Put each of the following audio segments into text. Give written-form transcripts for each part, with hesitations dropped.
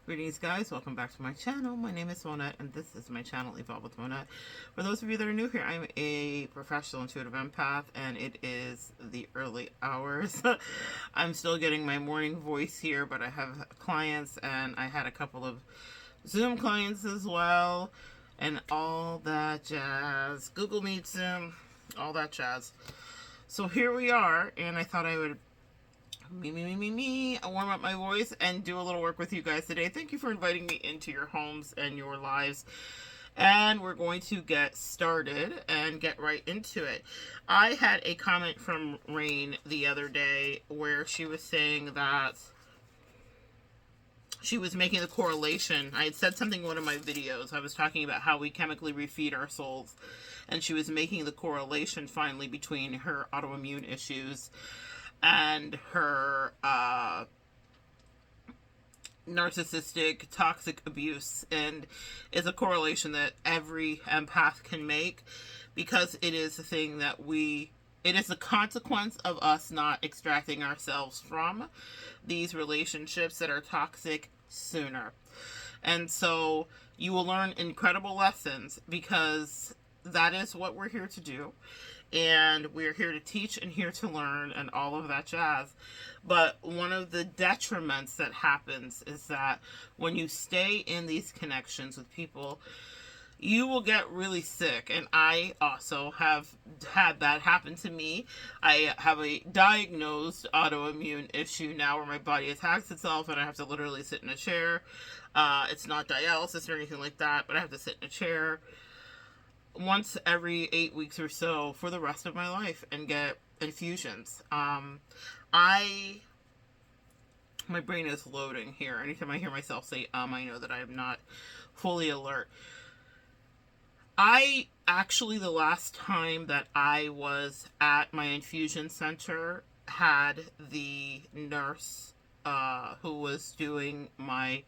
Greetings guys, welcome back to my channel. My name is Monette and this is my channel Evolve with Monette. For those of you that are new here, I'm a professional intuitive empath and it is the early hours. I'm still getting my morning voice here, but I have clients and I had a couple of Zoom clients as well and all that jazz. Google Meet, Zoom, all that jazz. So here we are, and I thought I would I warm up my voice and do a little work with you guys today. Thank you for inviting me into your homes and your lives. And we're going to get started and get right into it. I had a comment from Rain the other day where she was saying that she was making the correlation. I had said something in one of my videos. I was talking about how we chemically refeed our souls. And she was making the correlation finally between her autoimmune issues and her narcissistic, toxic abuse. And it's a correlation that every empath can make because it is a thing that it is a consequence of us not extracting ourselves from these relationships that are toxic sooner. And so you will learn incredible lessons because that is what we're here to do. And we're here to teach and here to learn and all of that jazz. But one of the detriments that happens is that when you stay in these connections with people, you will get really sick. And I also have had that happen to me. I have a diagnosed autoimmune issue now where my body attacks itself and I have to literally sit in a chair. It's not dialysis or anything like that, but I have to sit in a chair once every 8 weeks or so for the rest of my life and get infusions. My brain is loading here. Anytime I hear myself say I know that I am not fully alert. I actually, the last time that I was at my infusion center, had the nurse who was doing my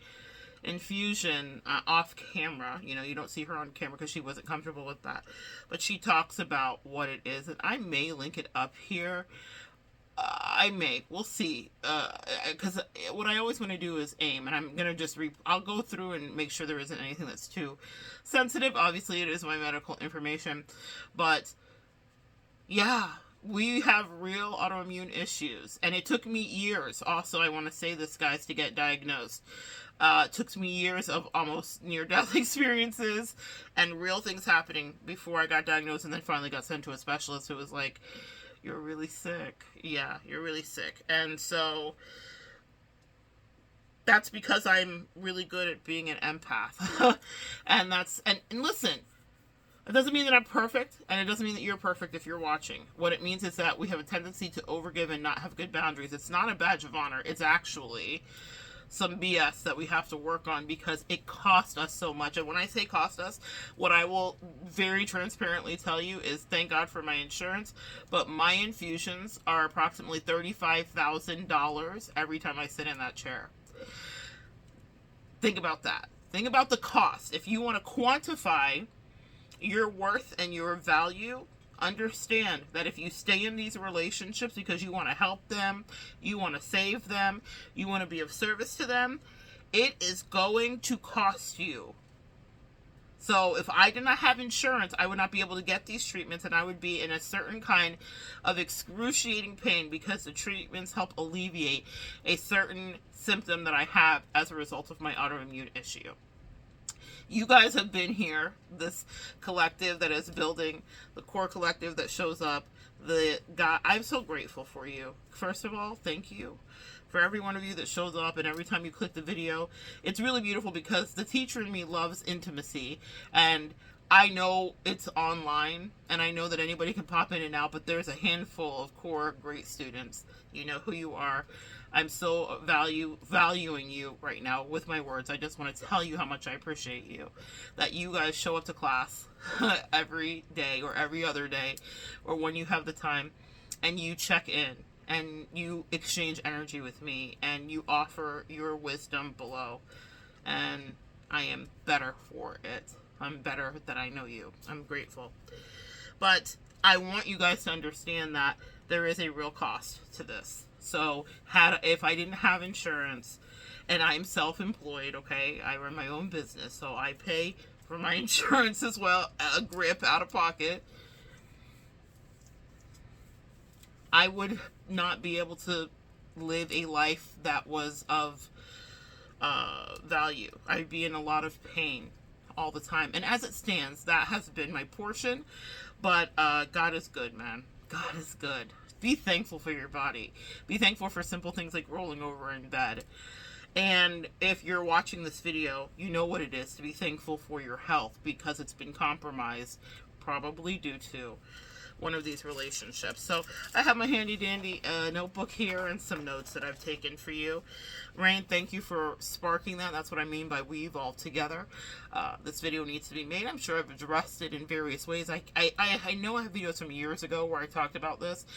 infusion off camera. You know, you don't see her on camera because she wasn't comfortable with that, but she talks about what it is, and I may link it up here. We'll see, because what I always want to do is aim, and I'm gonna just I'll go through and make sure there isn't anything that's too sensitive. Obviously it is my medical information, but yeah, we have real autoimmune issues, and it took me years, also I want to say this, guys, to get diagnosed. It took me years of almost near-death experiences and real things happening before I got diagnosed, and then finally got sent to a specialist who was like, you're really sick. Yeah, you're really sick. And so that's because I'm really good at being an empath. and listen, it doesn't mean that I'm perfect, and it doesn't mean that you're perfect if you're watching. What it means is that we have a tendency to overgive and not have good boundaries. It's not a badge of honor. It's actually some BS that we have to work on because it cost us so much. And when I say cost us, what I will very transparently tell you is thank God for my insurance, but my infusions are approximately $35,000 every time I sit in that chair. Think about that. Think about the cost. If you want to quantify your worth and your value, understand that if you stay in these relationships because you want to help them, you want to save them, you want to be of service to them, it is going to cost you. So if I did not have insurance, I would not be able to get these treatments, and I would be in a certain kind of excruciating pain because the treatments help alleviate a certain symptom that I have as a result of my autoimmune issue. You guys have been here, this collective that is building, the core collective that shows up. I'm so grateful for you. First of all, thank you for every one of you that shows up, and every time you click the video. It's really beautiful because the teacher in me loves intimacy, and I know it's online, and I know that anybody can pop in and out, but there's a handful of core great students. You know who you are. I'm so valuing you right now with my words. I just want to tell you how much I appreciate you. That you guys show up to class every day or every other day or when you have the time, and you check in and you exchange energy with me and you offer your wisdom below. And I am better for it. I'm better that I know you. I'm grateful. But I want you guys to understand that there is a real cost to this. So if I didn't have insurance And I'm self-employed, okay? I run my own business, so I pay for my insurance as well, a grip out of pocket. I would not be able to live a life that was of value. I'd be in a lot of pain all the time. And as it stands, that has been my portion. But God is good, man. God is good. Be thankful for your body. Be thankful for simple things like rolling over in bed. And if you're watching this video, you know what it is to be thankful for your health, because it's been compromised, probably due to one of these relationships. So I have my handy dandy notebook here and some notes that I've taken for you. Rain, thank you for sparking that. That's what I mean by we evolve together. This video needs to be made. I'm sure I've addressed it in various ways. I know I have videos from years ago where I talked about this,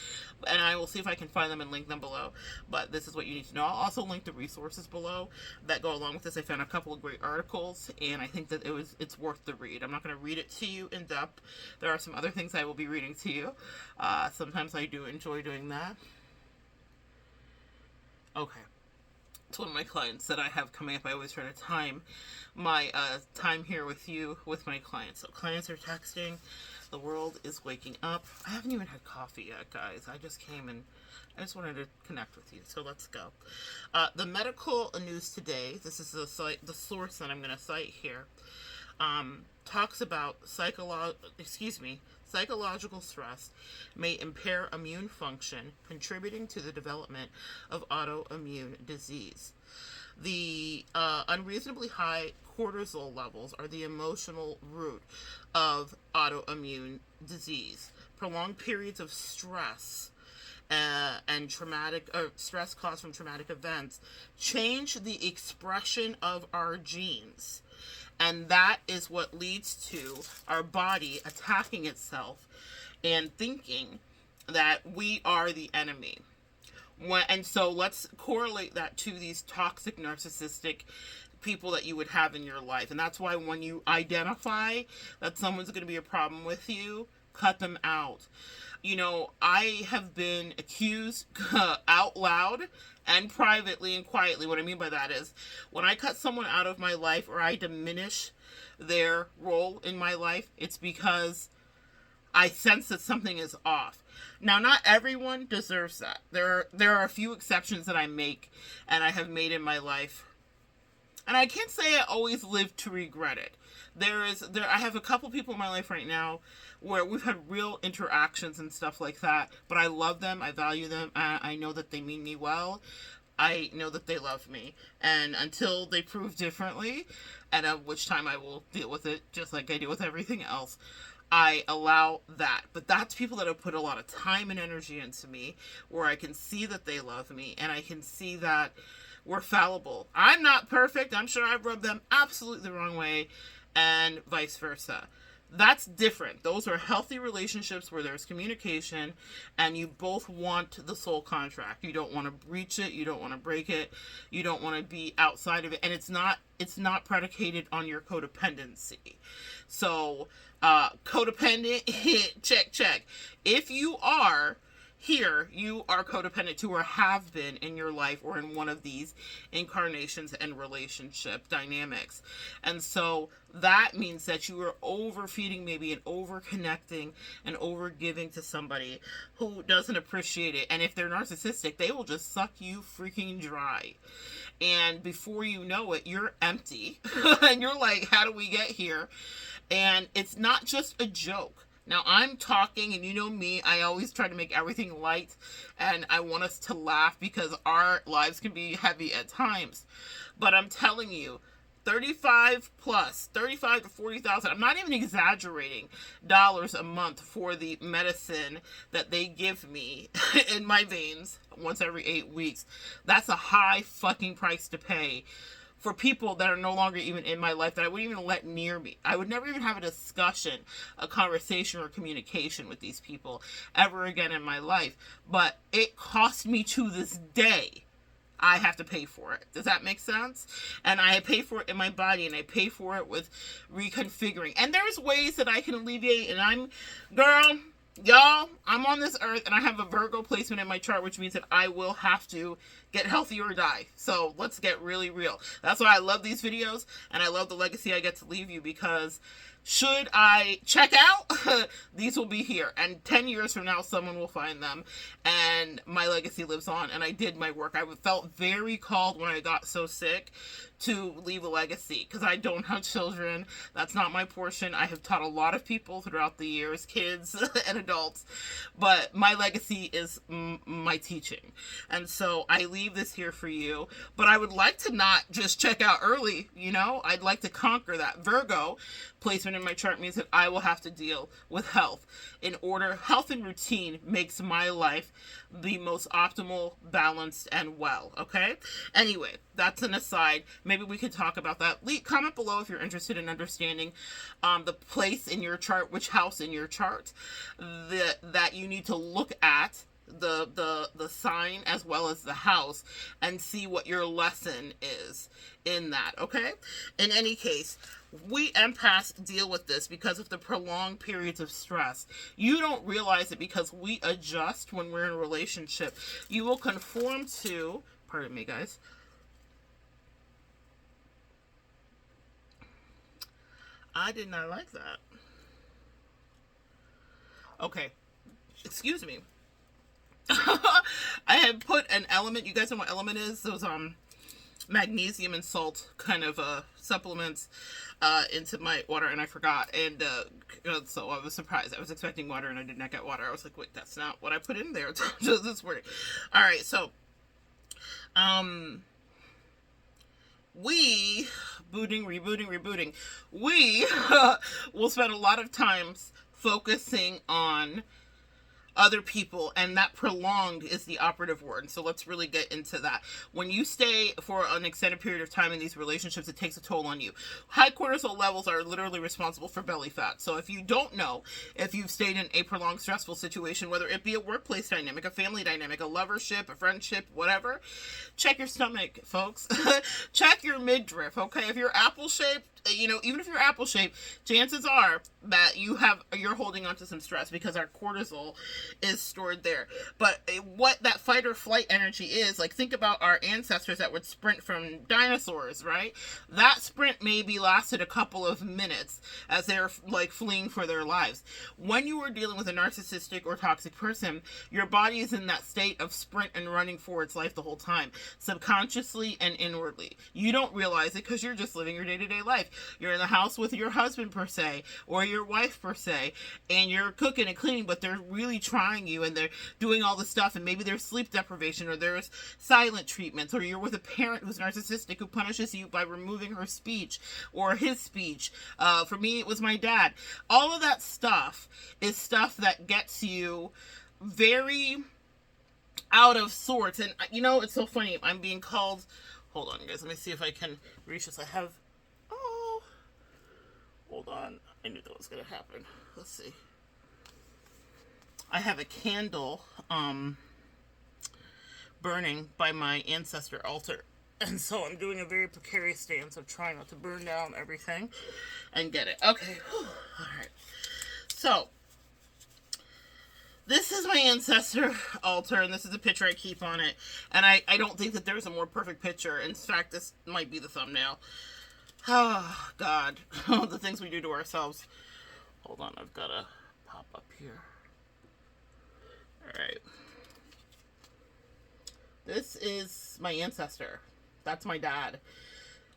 and I will see if I can find them and link them below. But this is what you need to know. I'll also link the resources below that go along with this. I found a couple of great articles, and I think that it's worth the read. I'm not going to read it to you in depth. There are some other things I will be reading to you. Sometimes I do enjoy doing that. Okay. It's one of my clients that I have coming up. I always try to time my time here with you with my clients. So clients are texting. The world is waking up. I haven't even had coffee yet, guys. I just came and I just wanted to connect with you. So let's go. The medical news today, this is the source that I'm going to cite here, talks about psychological stress may impair immune function, contributing to the development of autoimmune disease. The unreasonably high cortisol levels are the emotional root of autoimmune disease. Prolonged periods of stress and stress caused from traumatic events change the expression of our genes. And that is what leads to our body attacking itself and thinking that we are the enemy. And so let's correlate that to these toxic, narcissistic people that you would have in your life. And that's why when you identify that someone's going to be a problem with you, cut them out. You know, I have been accused out loud and privately and quietly. What I mean by that is when I cut someone out of my life or I diminish their role in my life, it's because I sense that something is off. Now, not everyone deserves that. There are a few exceptions that I make and I have made in my life. And I can't say I always live to regret it. I have a couple people in my life right now where we've had real interactions and stuff like that, but I love them, I value them, I know that they mean me well, I know that they love me, and until they prove differently, and at which time I will deal with it just like I do with everything else, I allow that. But that's people that have put a lot of time and energy into me, where I can see that they love me, and I can see that we're fallible. I'm not perfect, I'm sure I've rubbed them absolutely the wrong way, and vice versa. That's different. Those are healthy relationships where there's communication and you both want the soul contract. You don't want to breach it. You don't want to break it. You don't want to be outside of it. And it's not predicated on your codependency. So, codependent, check. If you are here, you are codependent to or have been in your life or in one of these incarnations and relationship dynamics. And so that means that you are overfeeding maybe and overconnecting and overgiving to somebody who doesn't appreciate it. And if they're narcissistic, they will just suck you freaking dry. And before you know it, you're empty. And you're like, how do we get here? And it's not just a joke. Now, I'm talking, and you know me, I always try to make everything light, and I want us to laugh because our lives can be heavy at times. But I'm telling you, 35 to 40,000, I'm not even exaggerating, dollars a month for the medicine that they give me in my veins once every 8 weeks. That's a high fucking price to pay for people that are no longer even in my life, that I wouldn't even let near me. I would never even have a discussion, a conversation, or communication with these people ever again in my life. But it cost me to this day. I have to pay for it. Does that make sense? And I pay for it in my body, and I pay for it with reconfiguring. And there's ways that I can alleviate, and y'all, I'm on this earth, and I have a Virgo placement in my chart, which means that I will have to get healthy or die. So let's get really real. That's why I love these videos, and I love the legacy I get to leave you, because should I check out, these will be here. And 10 years from now, someone will find them. And my legacy lives on. And I did my work. I felt very called when I got so sick to leave a legacy, because I don't have children. That's not my portion. I have taught a lot of people throughout the years, kids and adults. But my legacy is my teaching. And so I leave this here for you. But I would like to not just check out early, you know? I'd like to conquer that. Virgo placement in my chart means that I will have to deal with health. In order, health and routine makes my life the most optimal, balanced, and well, okay? Anyway, that's an aside. Maybe we could talk about that. Comment below if you're interested in understanding the place in your chart, which house in your chart that you need to look at, the sign as well as the house, and see what your lesson is in that, okay? In any case, we empaths deal with this because of the prolonged periods of stress. You don't realize it because we adjust when we're in a relationship. You will conform to, pardon me guys, I did not like that. Okay, excuse me. I had put an element, you guys know what element is? Those magnesium and salt kind of supplements into my water, and I forgot, and so I was surprised. I was expecting water and I did not get water. I was like, wait, that's not what I put in there. Just this word. All right, so we rebooting, we will spend a lot of times focusing on other people, and that prolonged is the operative word. So let's really get into that. When you stay for an extended period of time in these relationships, it takes a toll on you. High cortisol levels are literally responsible for belly fat. So if you don't know, if you've stayed in a prolonged stressful situation, whether it be a workplace dynamic, a family dynamic, a lovership, a friendship, whatever, check your stomach, folks. Check your midriff, okay? If you're apple shaped, you know, even if you're apple shaped, chances are that you're holding on to some stress because our cortisol is stored there. But what that fight or flight energy is, like, think about our ancestors that would sprint from dinosaurs, right? That sprint maybe lasted a couple of minutes as they're like fleeing for their lives. When you are dealing with a narcissistic or toxic person, your body is in that state of sprint and running for its life the whole time, subconsciously and inwardly. You don't realize it because you're just living your day-to-day life. You're in the house with your husband per se, or your wife per se, and you're cooking and cleaning, but they're really trying you and they're doing all the stuff, and maybe there's sleep deprivation, or there's silent treatments, or you're with a parent who's narcissistic who punishes you by removing her speech or his speech. For me, it was my dad. All of that stuff is stuff that gets you very out of sorts. And you know, it's so funny. I'm being called, hold on guys, let me see if I can reach this. I have, hold on. I knew that was going to happen. Let's see. I have a candle burning by my ancestor altar. And so I'm doing a very precarious stance of trying not to burn down everything and get it. Okay. Whew. All right. So this is my ancestor altar, and this is a picture I keep on it. And I don't think that there's a more perfect picture. In fact, this might be the thumbnail. Oh, God. The things we do to ourselves. Hold on, I've got to pop up here. Alright. This is my ancestor. That's my dad.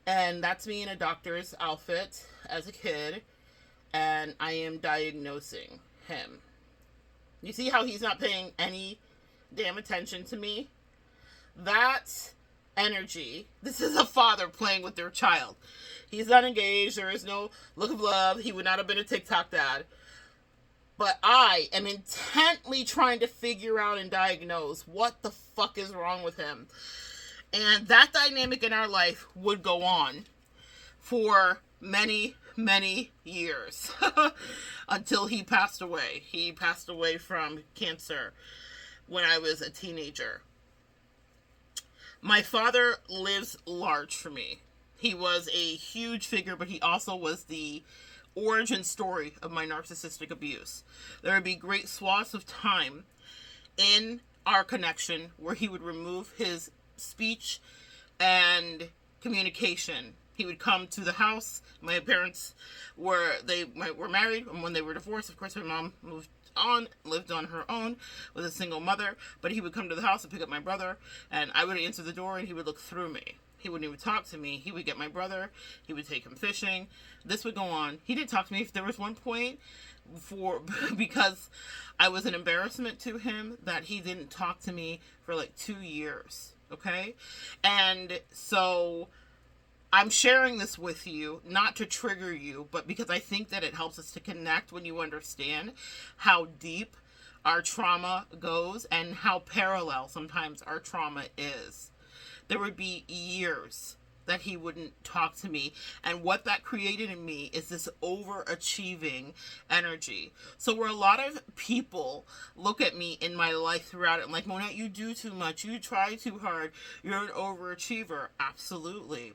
And that's me in a doctor's outfit as a kid. And I am diagnosing him. You see how he's not paying any damn attention to me? That energy. This is a father playing with their child. He's not engaged. There is no look of love. He would not have been a TikTok dad. But I am intently trying to figure out and diagnose what the fuck is wrong with him. And that dynamic in our life would go on for many, many years until he passed away. He passed away from cancer when I was a teenager. My father lives large for me. He was a huge figure, but he also was the origin story of my narcissistic abuse. There would be great swaths of time in our connection where he would remove his speech and communication. He would come to the house. My parents were married, and when they were divorced, of course, my mom lived on her own with a single mother. But he would come to the house and pick up my brother, and I would answer the door, and he would look through me. He wouldn't even talk to me. He would get my brother. He would take him fishing. This would go on. He didn't talk to me. If there was one point because I was an embarrassment to him, that he didn't talk to me for like 2 years. Okay, and so I'm sharing this with you, not to trigger you, but because I think that it helps us to connect when you understand how deep our trauma goes and how parallel sometimes our trauma is. There would be years that he wouldn't talk to me, and what that created in me is this overachieving energy. So where a lot of people look at me in my life throughout it and like, Monette, you do too much, you try too hard, you're an overachiever. Absolutely.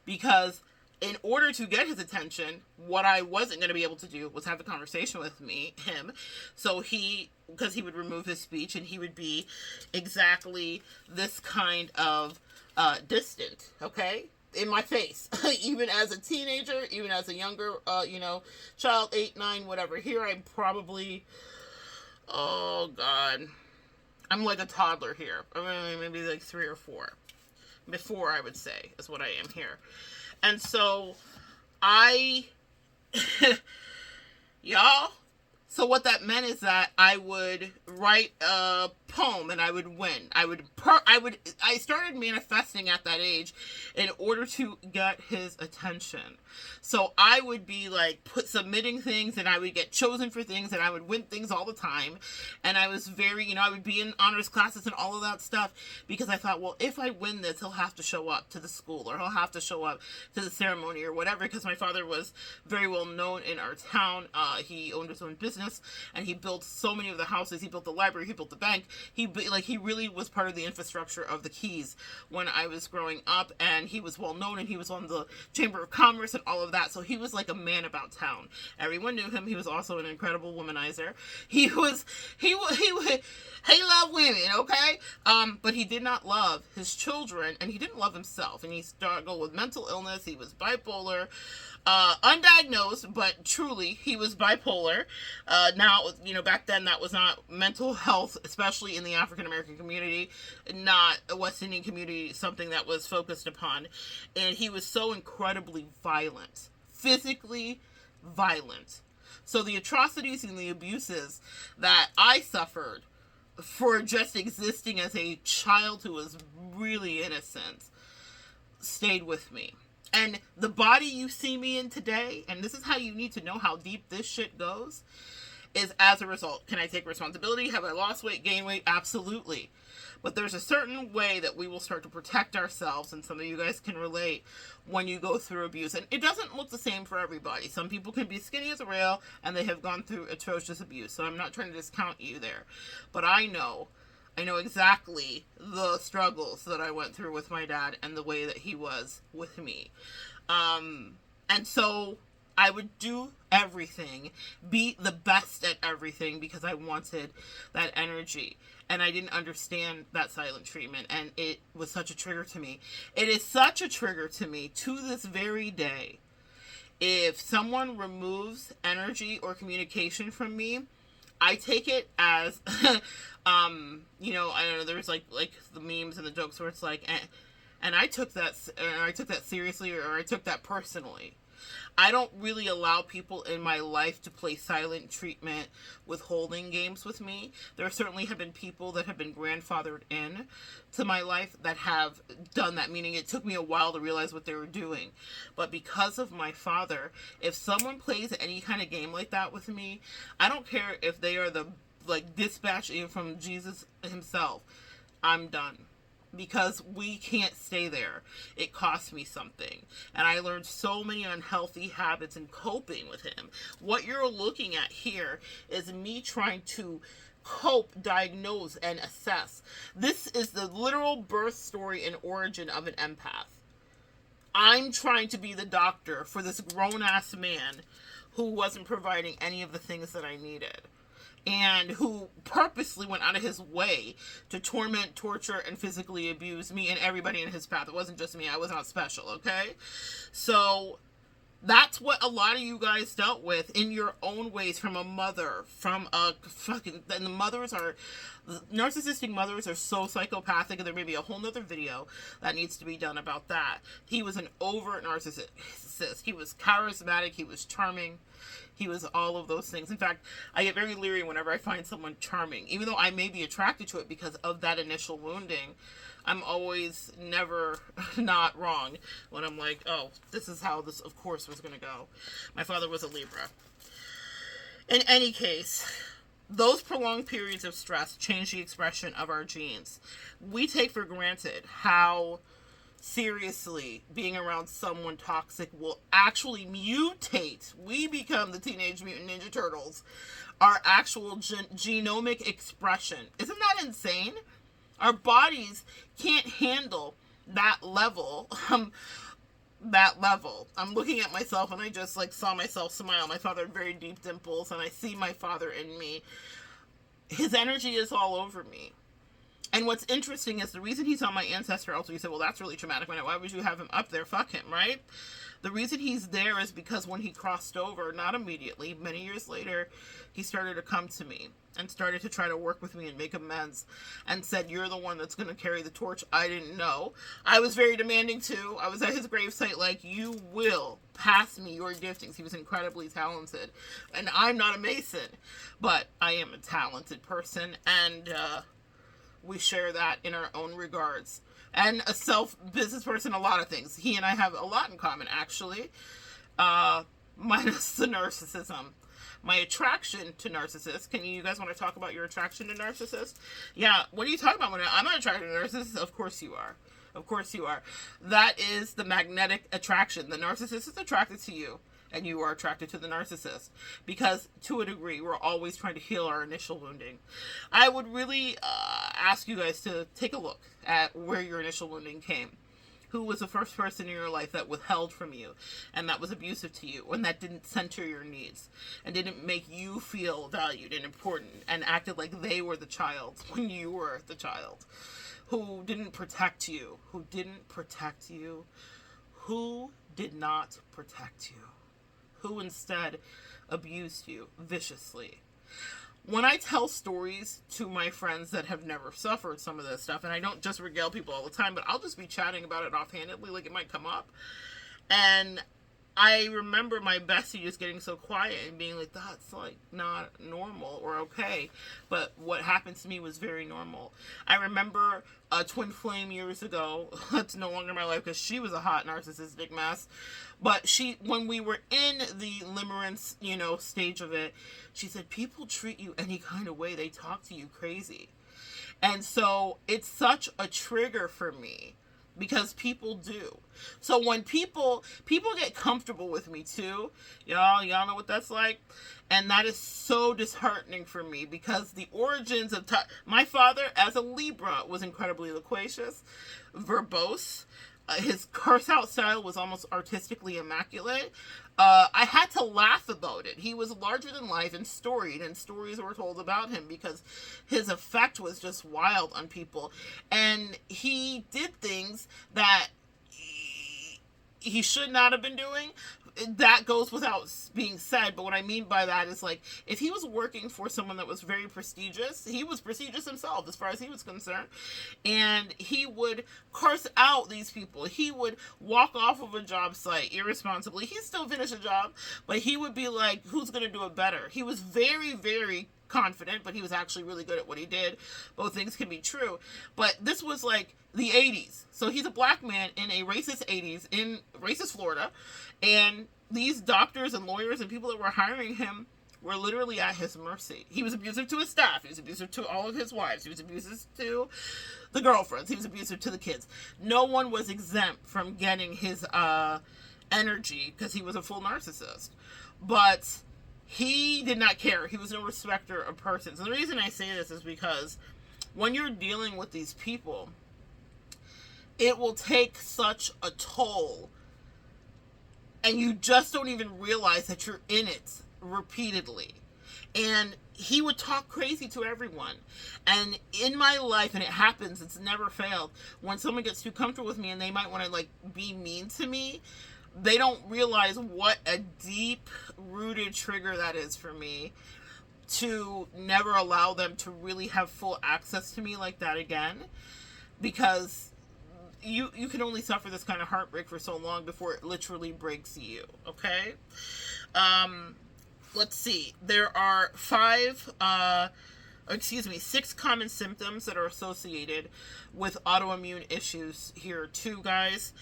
Because in order to get his attention, what I wasn't going to be able to do was have a conversation with him. So because he would remove his speech, and he would be exactly this kind of distant, okay, in my face, even as a teenager, even as a younger, child, 8, 9, whatever. Here I'm probably, oh God, I'm like a toddler here. I mean, maybe like 3 or 4. Before, I would say, is what I am here. And so y'all, so what that meant is that I would write a poem and I would win. I started manifesting at that age in order to get his attention. So I would be like submitting things, and I would get chosen for things, and I would win things all the time. And I was very, I would be in honors classes and all of that stuff, because I thought, well, if I win this, he'll have to show up to the school, or he'll have to show up to the ceremony or whatever, because my father was very well known in our town. He owned his own business, and he built so many of the houses. He built the library, he built the bank. He really was part of the infrastructure of the Keys when I was growing up, and he was well known, and he was on the Chamber of Commerce and all of that. So he was like a man about town. Everyone knew him. He was also an incredible womanizer. He loved women, okay? But he did not love his children, and he didn't love himself, and he struggled with mental illness. He was bipolar, undiagnosed, but truly he was bipolar. Now, back then that was not mental health, especially in the African American community, not a West Indian community, something that was focused upon. And he was so incredibly violent, physically violent. So the atrocities and the abuses that I suffered for just existing as a child who was really innocent stayed with me. And the body you see me in today, and this is how you need to know how deep this shit goes, is as a result. Can I take responsibility? Have I lost weight, gained weight? Absolutely. But there's a certain way that we will start to protect ourselves, and some of you guys can relate, when you go through abuse. And it doesn't look the same for everybody. Some people can be skinny as a rail, and they have gone through atrocious abuse. So I'm not trying to discount you there. But I know exactly the struggles that I went through with my dad and the way that he was with me. And so I would do everything, be the best at everything, because I wanted that energy. And I didn't understand that silent treatment, and it was such a trigger to me. It is such a trigger to me to this very day. If someone removes energy or communication from me, I take it as, I don't know, there's like the memes and the jokes where it's like, and I took that seriously, or I took that personally. I don't really allow people in my life to play silent treatment withholding games with me. There certainly have been people that have been grandfathered in to my life that have done that, meaning it took me a while to realize what they were doing. But because of my father, if someone plays any kind of game like that with me, I don't care if they are the dispatch from Jesus himself, I'm done. Because we can't stay there. It cost me something. And I learned so many unhealthy habits in coping with him. What you're looking at here is me trying to cope, diagnose, and assess. This is the literal birth story and origin of an empath. I'm trying to be the doctor for this grown-ass man who wasn't providing any of the things that I needed. and who purposely went out of his way to torment, torture, and physically abuse me and everybody in his path. It wasn't just me. I was not special, okay? So that's what a lot of you guys dealt with in your own ways, from a mother, from a fucking, and narcissistic mothers are so psychopathic, and there may be a whole nother video that needs to be done about that. He was an overt narcissist. He was charismatic, he was charming, he was all of those things. In fact, I get very leery whenever I find someone charming, even though I may be attracted to it because of that initial wounding. I'm always never not wrong when I'm like, oh, this is how this, of course, was going to go. My father was a Libra. In any case, those prolonged periods of stress change the expression of our genes. We take for granted how seriously being around someone toxic will actually mutate. We become the Teenage Mutant Ninja Turtles. Our actual genomic expression. Isn't that insane? Our bodies can't handle that level. That level. I'm looking at myself and I just saw myself smile. My father had very deep dimples and I see my father in me. His energy is all over me. And what's interesting is the reason he's on my ancestor altar, you say, well, that's really traumatic. Why would you have him up there? Fuck him, right? The reason he's there is because when he crossed over, not immediately, many years later, he started to come to me and started to try to work with me and make amends and said, you're the one that's going to carry the torch. I didn't know. I was very demanding too. I was at his gravesite like, you will pass me your giftings. He was incredibly talented. And I'm not a Mason, but I am a talented person. And we share that in our own regards. And a self-business person, a lot of things. He and I have a lot in common, actually. Minus the narcissism. My attraction to narcissists. You guys want to talk about your attraction to narcissists? Yeah, what are you talking about? I'm not attracted to narcissists. Of course you are. Of course you are. That is the magnetic attraction. The narcissist is attracted to you, and you are attracted to the narcissist. Because, to a degree, we're always trying to heal our initial wounding. I would really ask you guys to take a look at where your initial wounding came. Who was the first person in your life that withheld from you and that was abusive to you and that didn't center your needs and didn't make you feel valued and important and acted like they were the child when you were the child? Who didn't protect you? Who didn't protect you? Who did not protect you? Who instead abused you viciously? When I tell stories to my friends that have never suffered some of this stuff, and I don't just regale people all the time, but I'll just be chatting about it offhandedly, like it might come up. And I remember my bestie just getting so quiet and being like, that's not normal or okay. But what happened to me was very normal. I remember a twin flame years ago. That's no longer in my life because she was a hot narcissistic mess. But when we were in the limerence, stage of it, she said, people treat you any kind of way. They talk to you crazy. And so it's such a trigger for me. Because people do. So when people get comfortable with me too, y'all know what that's like, and that is so disheartening for me because the origins of my father as a Libra was incredibly loquacious, verbose. His curse out style was almost artistically immaculate. I had to laugh about it. He was larger than life and storied, and stories were told about him because his effect was just wild on people. And he did things that he should not have been doing. That goes without being said, but what I mean by that is if he was working for someone that was very prestigious, he was prestigious himself as far as he was concerned, and he would curse out these people. He would walk off of a job site irresponsibly. He'd still finish a job, but he would be like, who's going to do it better? He was very, very confident, but he was actually really good at what he did. Both things can be true, but this was the 80s. So he's a black man in a racist 80s in racist Florida, and these doctors and lawyers and people that were hiring him were literally at his mercy. He was abusive to his staff. He was abusive to all of his wives. He was abusive to the girlfriends. He was abusive to the kids. No one was exempt from getting his energy because he was a full narcissist. But he did not care. He was no respecter of persons. And the reason I say this is because when you're dealing with these people, it will take such a toll, and you just don't even realize that you're in it repeatedly. And he would talk crazy to everyone. And in my life, and it happens, it's never failed, when someone gets too comfortable with me and they might want to like be mean to me, they don't realize what a deep rooted trigger that is for me, to never allow them to really have full access to me like that again. Because you can only suffer this kind of heartbreak for so long before it literally breaks you. Okay. Let's see. There are 6 common symptoms that are associated with autoimmune issues here too, guys,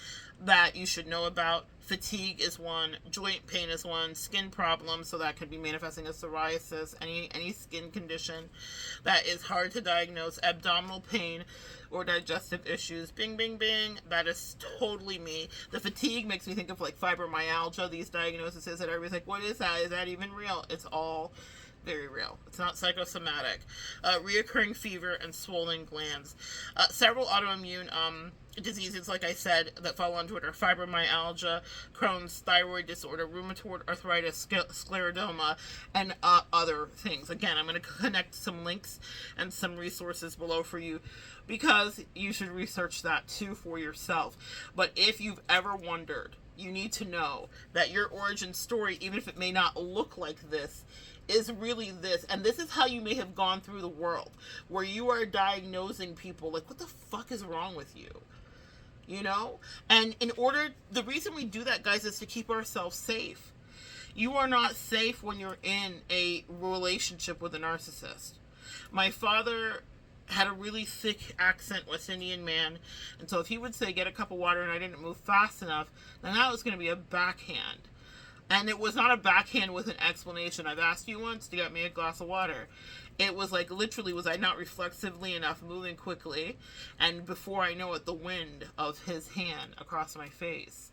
that you should know about. Fatigue is one, joint pain is one, skin problems, so that could be manifesting as psoriasis, any skin condition that is hard to diagnose, abdominal pain or digestive issues. Bing, bing, bing. That is totally me. The fatigue makes me think of like fibromyalgia, these diagnoses that everybody's like, what is that? Is that even real? It's all very real. It's not psychosomatic. Reoccurring fever and swollen glands. Several autoimmune diseases, like I said, that fall into it are fibromyalgia, Crohn's, thyroid disorder, rheumatoid arthritis, scleroderma, and other things. Again, I'm going to connect some links and some resources below for you, because you should research that too for yourself. But if you've ever wondered, you need to know that your origin story, even if it may not look like this, is really this. And this is how you may have gone through the world, where you are diagnosing people like, what the fuck is wrong with you? You know? And the reason we do that, guys, is to keep ourselves safe. You are not safe when you're in a relationship with a narcissist. My father had a really thick accent, West Indian man, and so if he would say, get a cup of water, and I didn't move fast enough, then that was going to be a backhand. And it was not a backhand with an explanation. I've asked you once to get me a glass of water. It was like, literally, was I not reflexively enough, moving quickly, and before I know it, the wind of his hand across my face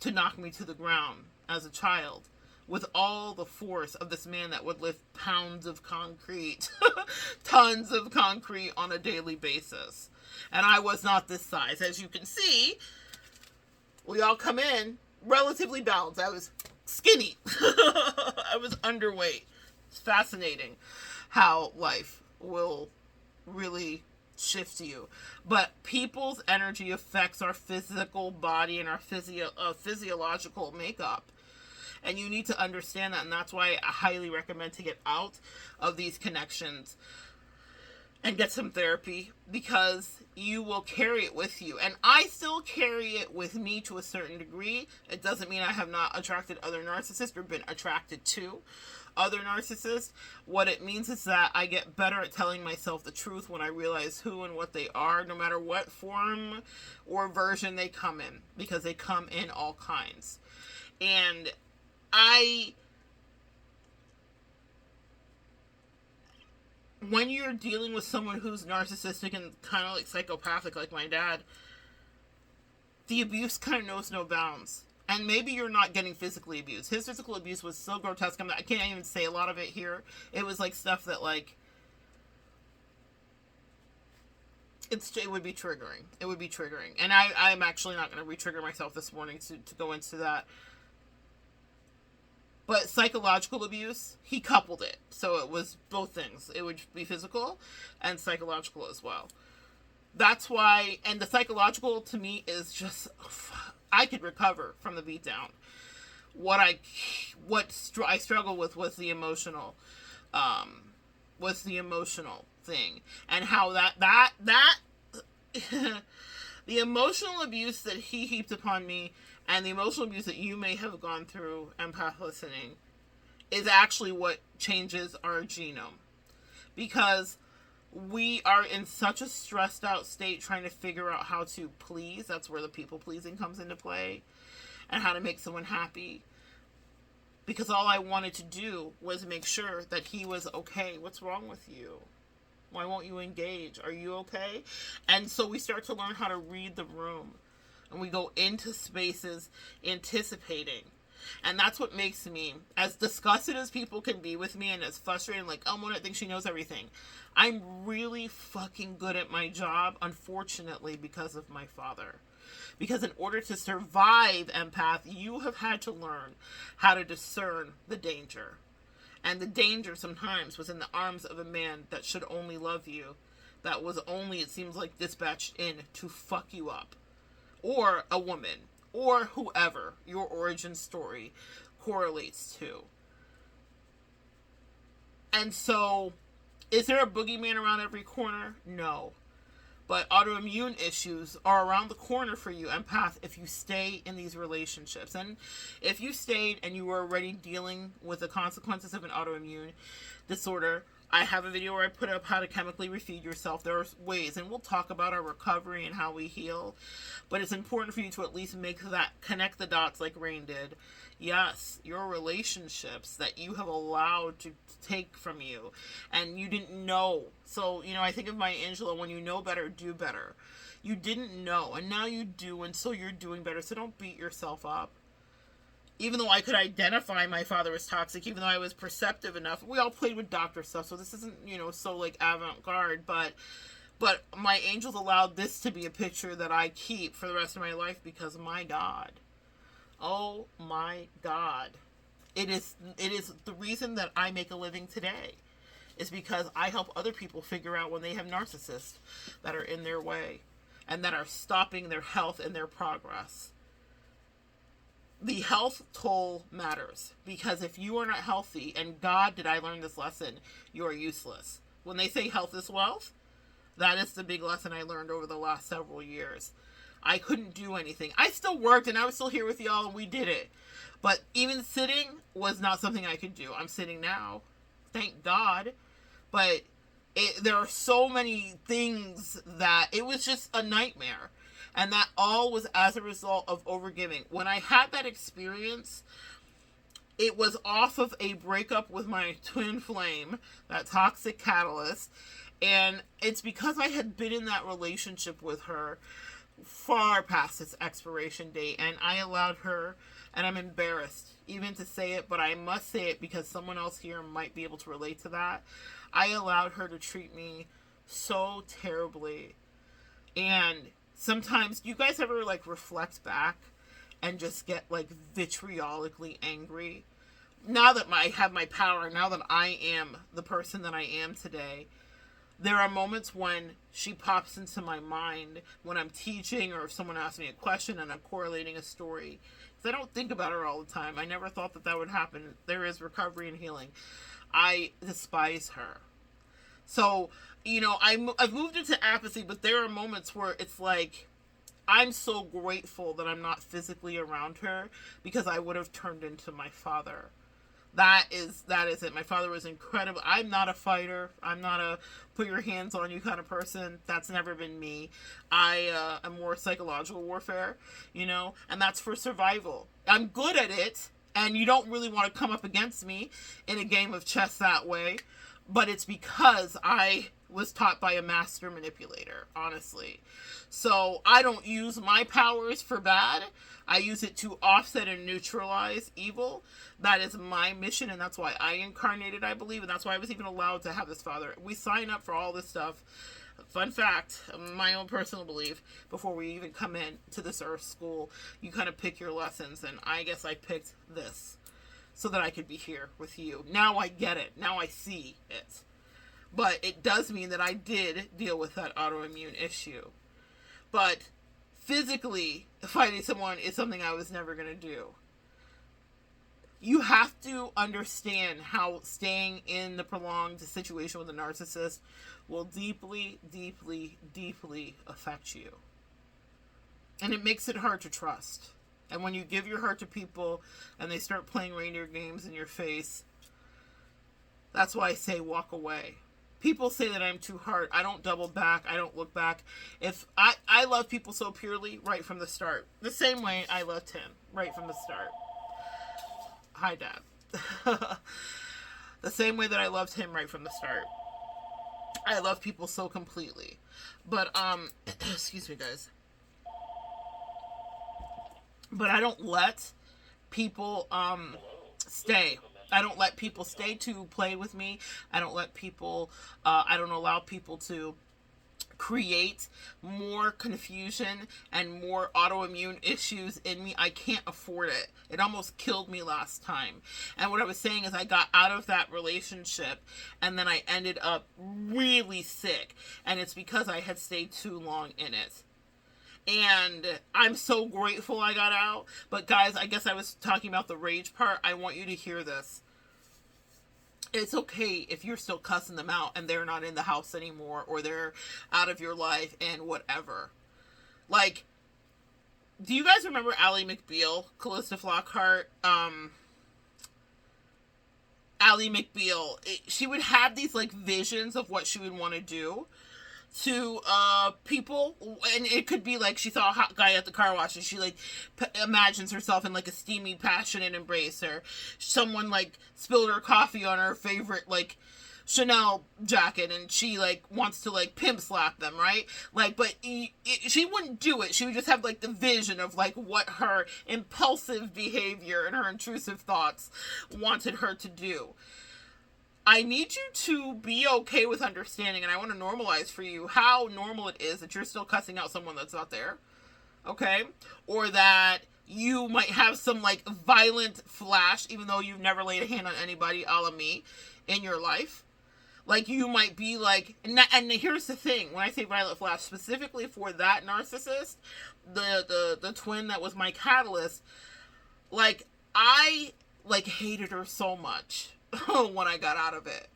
to knock me to the ground as a child, with all the force of this man that would lift pounds of concrete, tons of concrete on a daily basis. And I was not this size. As you can see, we all come in relatively balanced. I was skinny. I was underweight. It's fascinating how life will really shift you. But people's energy affects our physical body and our physiological makeup. And you need to understand that. And that's why I highly recommend to get out of these connections and get some therapy, because you will carry it with you. And I still carry it with me to a certain degree. It doesn't mean I have not attracted other narcissists or been attracted to other narcissists. What it means is that I get better at telling myself the truth when I realize who and what they are, no matter what form or version they come in, because they come in all kinds. And when you're dealing with someone who's narcissistic and kind of like psychopathic, like my dad, the abuse kind of knows no bounds. And maybe you're not getting physically abused. His physical abuse was so grotesque. I can't even say a lot of it here. It was like stuff that like, it would be triggering. It would be triggering. And I'm actually not going to re-trigger myself this morning to go into that. But psychological abuse, he coupled it. So it was both things. It would be physical and psychological as well. That's why, and the psychological to me is just, I could recover from the beatdown. What I struggle with was the emotional thing, and how that the emotional abuse that he heaped upon me, and the emotional abuse that you may have gone through, empath listening, is actually what changes our genome. Because we are in such a stressed out state trying to figure out how to please. That's where the people pleasing comes into play. And how to make someone happy. Because all I wanted to do was make sure that he was okay. What's wrong with you? Why won't you engage? Are you okay? And so we start to learn how to read the room. And we go into spaces anticipating. And that's what makes me, as disgusted as people can be with me and as frustrated, like, oh, Mona thinks she knows everything. I'm really fucking good at my job, unfortunately, because of my father. Because in order to survive, empath, you have had to learn how to discern the danger. And the danger sometimes was in the arms of a man that should only love you, that was only, it seems like, dispatched in to fuck you up. Or a woman, or whoever your origin story correlates to. And so, is there a boogeyman around every corner? No. But autoimmune issues are around the corner for you, empath, if you stay in these relationships. And if you stayed and you were already dealing with the consequences of an autoimmune disorder, I have a video where I put up how to chemically refeed yourself. There are ways, and we'll talk about our recovery and how we heal. But it's important for you to at least connect the dots like Rain did. Yes, your relationships that you have allowed to take from you and you didn't know. So, I think of Maya Angelou, when you know better, do better. You didn't know, and now you do, and so you're doing better. So don't beat yourself up. Even though I could identify my father as toxic, even though I was perceptive enough, we all played with doctor stuff, so this isn't, so like avant-garde, but my angels allowed this to be a picture that I keep for the rest of my life because, my God, oh my God, it is the reason that I make a living today is because I help other people figure out when they have narcissists that are in their way and that are stopping their health and their progress. The health toll matters, because if you are not healthy, and God, did I learn this lesson, you are useless. When they say health is wealth, that is the big lesson I learned over the last several years. I couldn't do anything. I still worked, and I was still here with y'all, and we did it. But even sitting was not something I could do. I'm sitting now, thank God. But there are so many things that it was just a nightmare. And that all was as a result of overgiving. When I had that experience, it was off of a breakup with my twin flame, that toxic catalyst. And it's because I had been in that relationship with her far past its expiration date. And I allowed her, and I'm embarrassed even to say it, but I must say it because someone else here might be able to relate to that. I allowed her to treat me so terribly. And sometimes, do you guys ever reflect back and just get vitriolically angry? Now that I have my power, now that I am the person that I am today, there are moments when she pops into my mind when I'm teaching, or if someone asks me a question and I'm correlating a story. Because I don't think about her all the time. I never thought that would happen. There is recovery and healing. I despise her. So, I've moved into apathy, but there are moments where it's like, I'm so grateful that I'm not physically around her, because I would have turned into my father. That is it. My father was incredible. I'm not a fighter. I'm not a put your hands on you kind of person. That's never been me. I am more psychological warfare, and that's for survival. I'm good at it, and you don't really want to come up against me in a game of chess that way. But it's because I was taught by a master manipulator, honestly. So I don't use my powers for bad. I use it to offset and neutralize evil. That is my mission, and that's why I incarnated, I believe, and that's why I was even allowed to have this father. We sign up for all this stuff. Fun fact, my own personal belief, before we even come in to this earth school, you kind of pick your lessons, and I guess I picked this so that I could be here with you. Now I get it. Now I see it. But it does mean that I did deal with that autoimmune issue. But physically, fighting someone is something I was never going to do. You have to understand how staying in the prolonged situation with a narcissist will deeply, deeply, deeply affect you. And it makes it hard to trust. And when you give your heart to people and they start playing reindeer games in your face, that's why I say walk away. People say that I'm too hard. I don't double back. I don't look back. If I love people so purely right from the start. The same way I loved him right from the start. Hi, Dad. The same way that I loved him right from the start. I love people so completely. But, excuse me, guys. But I don't let people stay. I don't let people stay to play with me. I don't let people, I don't allow people to create more confusion and more autoimmune issues in me. I can't afford it. It almost killed me last time. And what I was saying is I got out of that relationship and then I ended up really sick. And it's because I had stayed too long in it. And I'm so grateful I got out. But guys, I guess I was talking about the rage part. I want you to hear this. It's okay if you're still cussing them out and they're not in the house anymore or they're out of your life and whatever. Like, do you guys remember Ally McBeal, Callista Flockhart? Ally McBeal, she would have these like visions of what she would want to do to people, and it could be like she saw a hot guy at the car wash and she like imagines herself in like a steamy, passionate embrace, or someone like spilled her coffee on her favorite like Chanel jacket and she like wants to like pimp slap them, right? Like, but she wouldn't do it. She would just have like the vision of like what her impulsive behavior and her intrusive thoughts wanted her to do. I need you to be okay with understanding, and I want to normalize for you how normal it is that you're still cussing out someone that's not there, okay? Or that you might have some, like, violent flash, even though you've never laid a hand on anybody, a la me, in your life. Like, you might be like, and here's the thing, when I say violent flash, specifically for that narcissist, the twin that was my catalyst, like, I, like, hated her so much when I got out of it.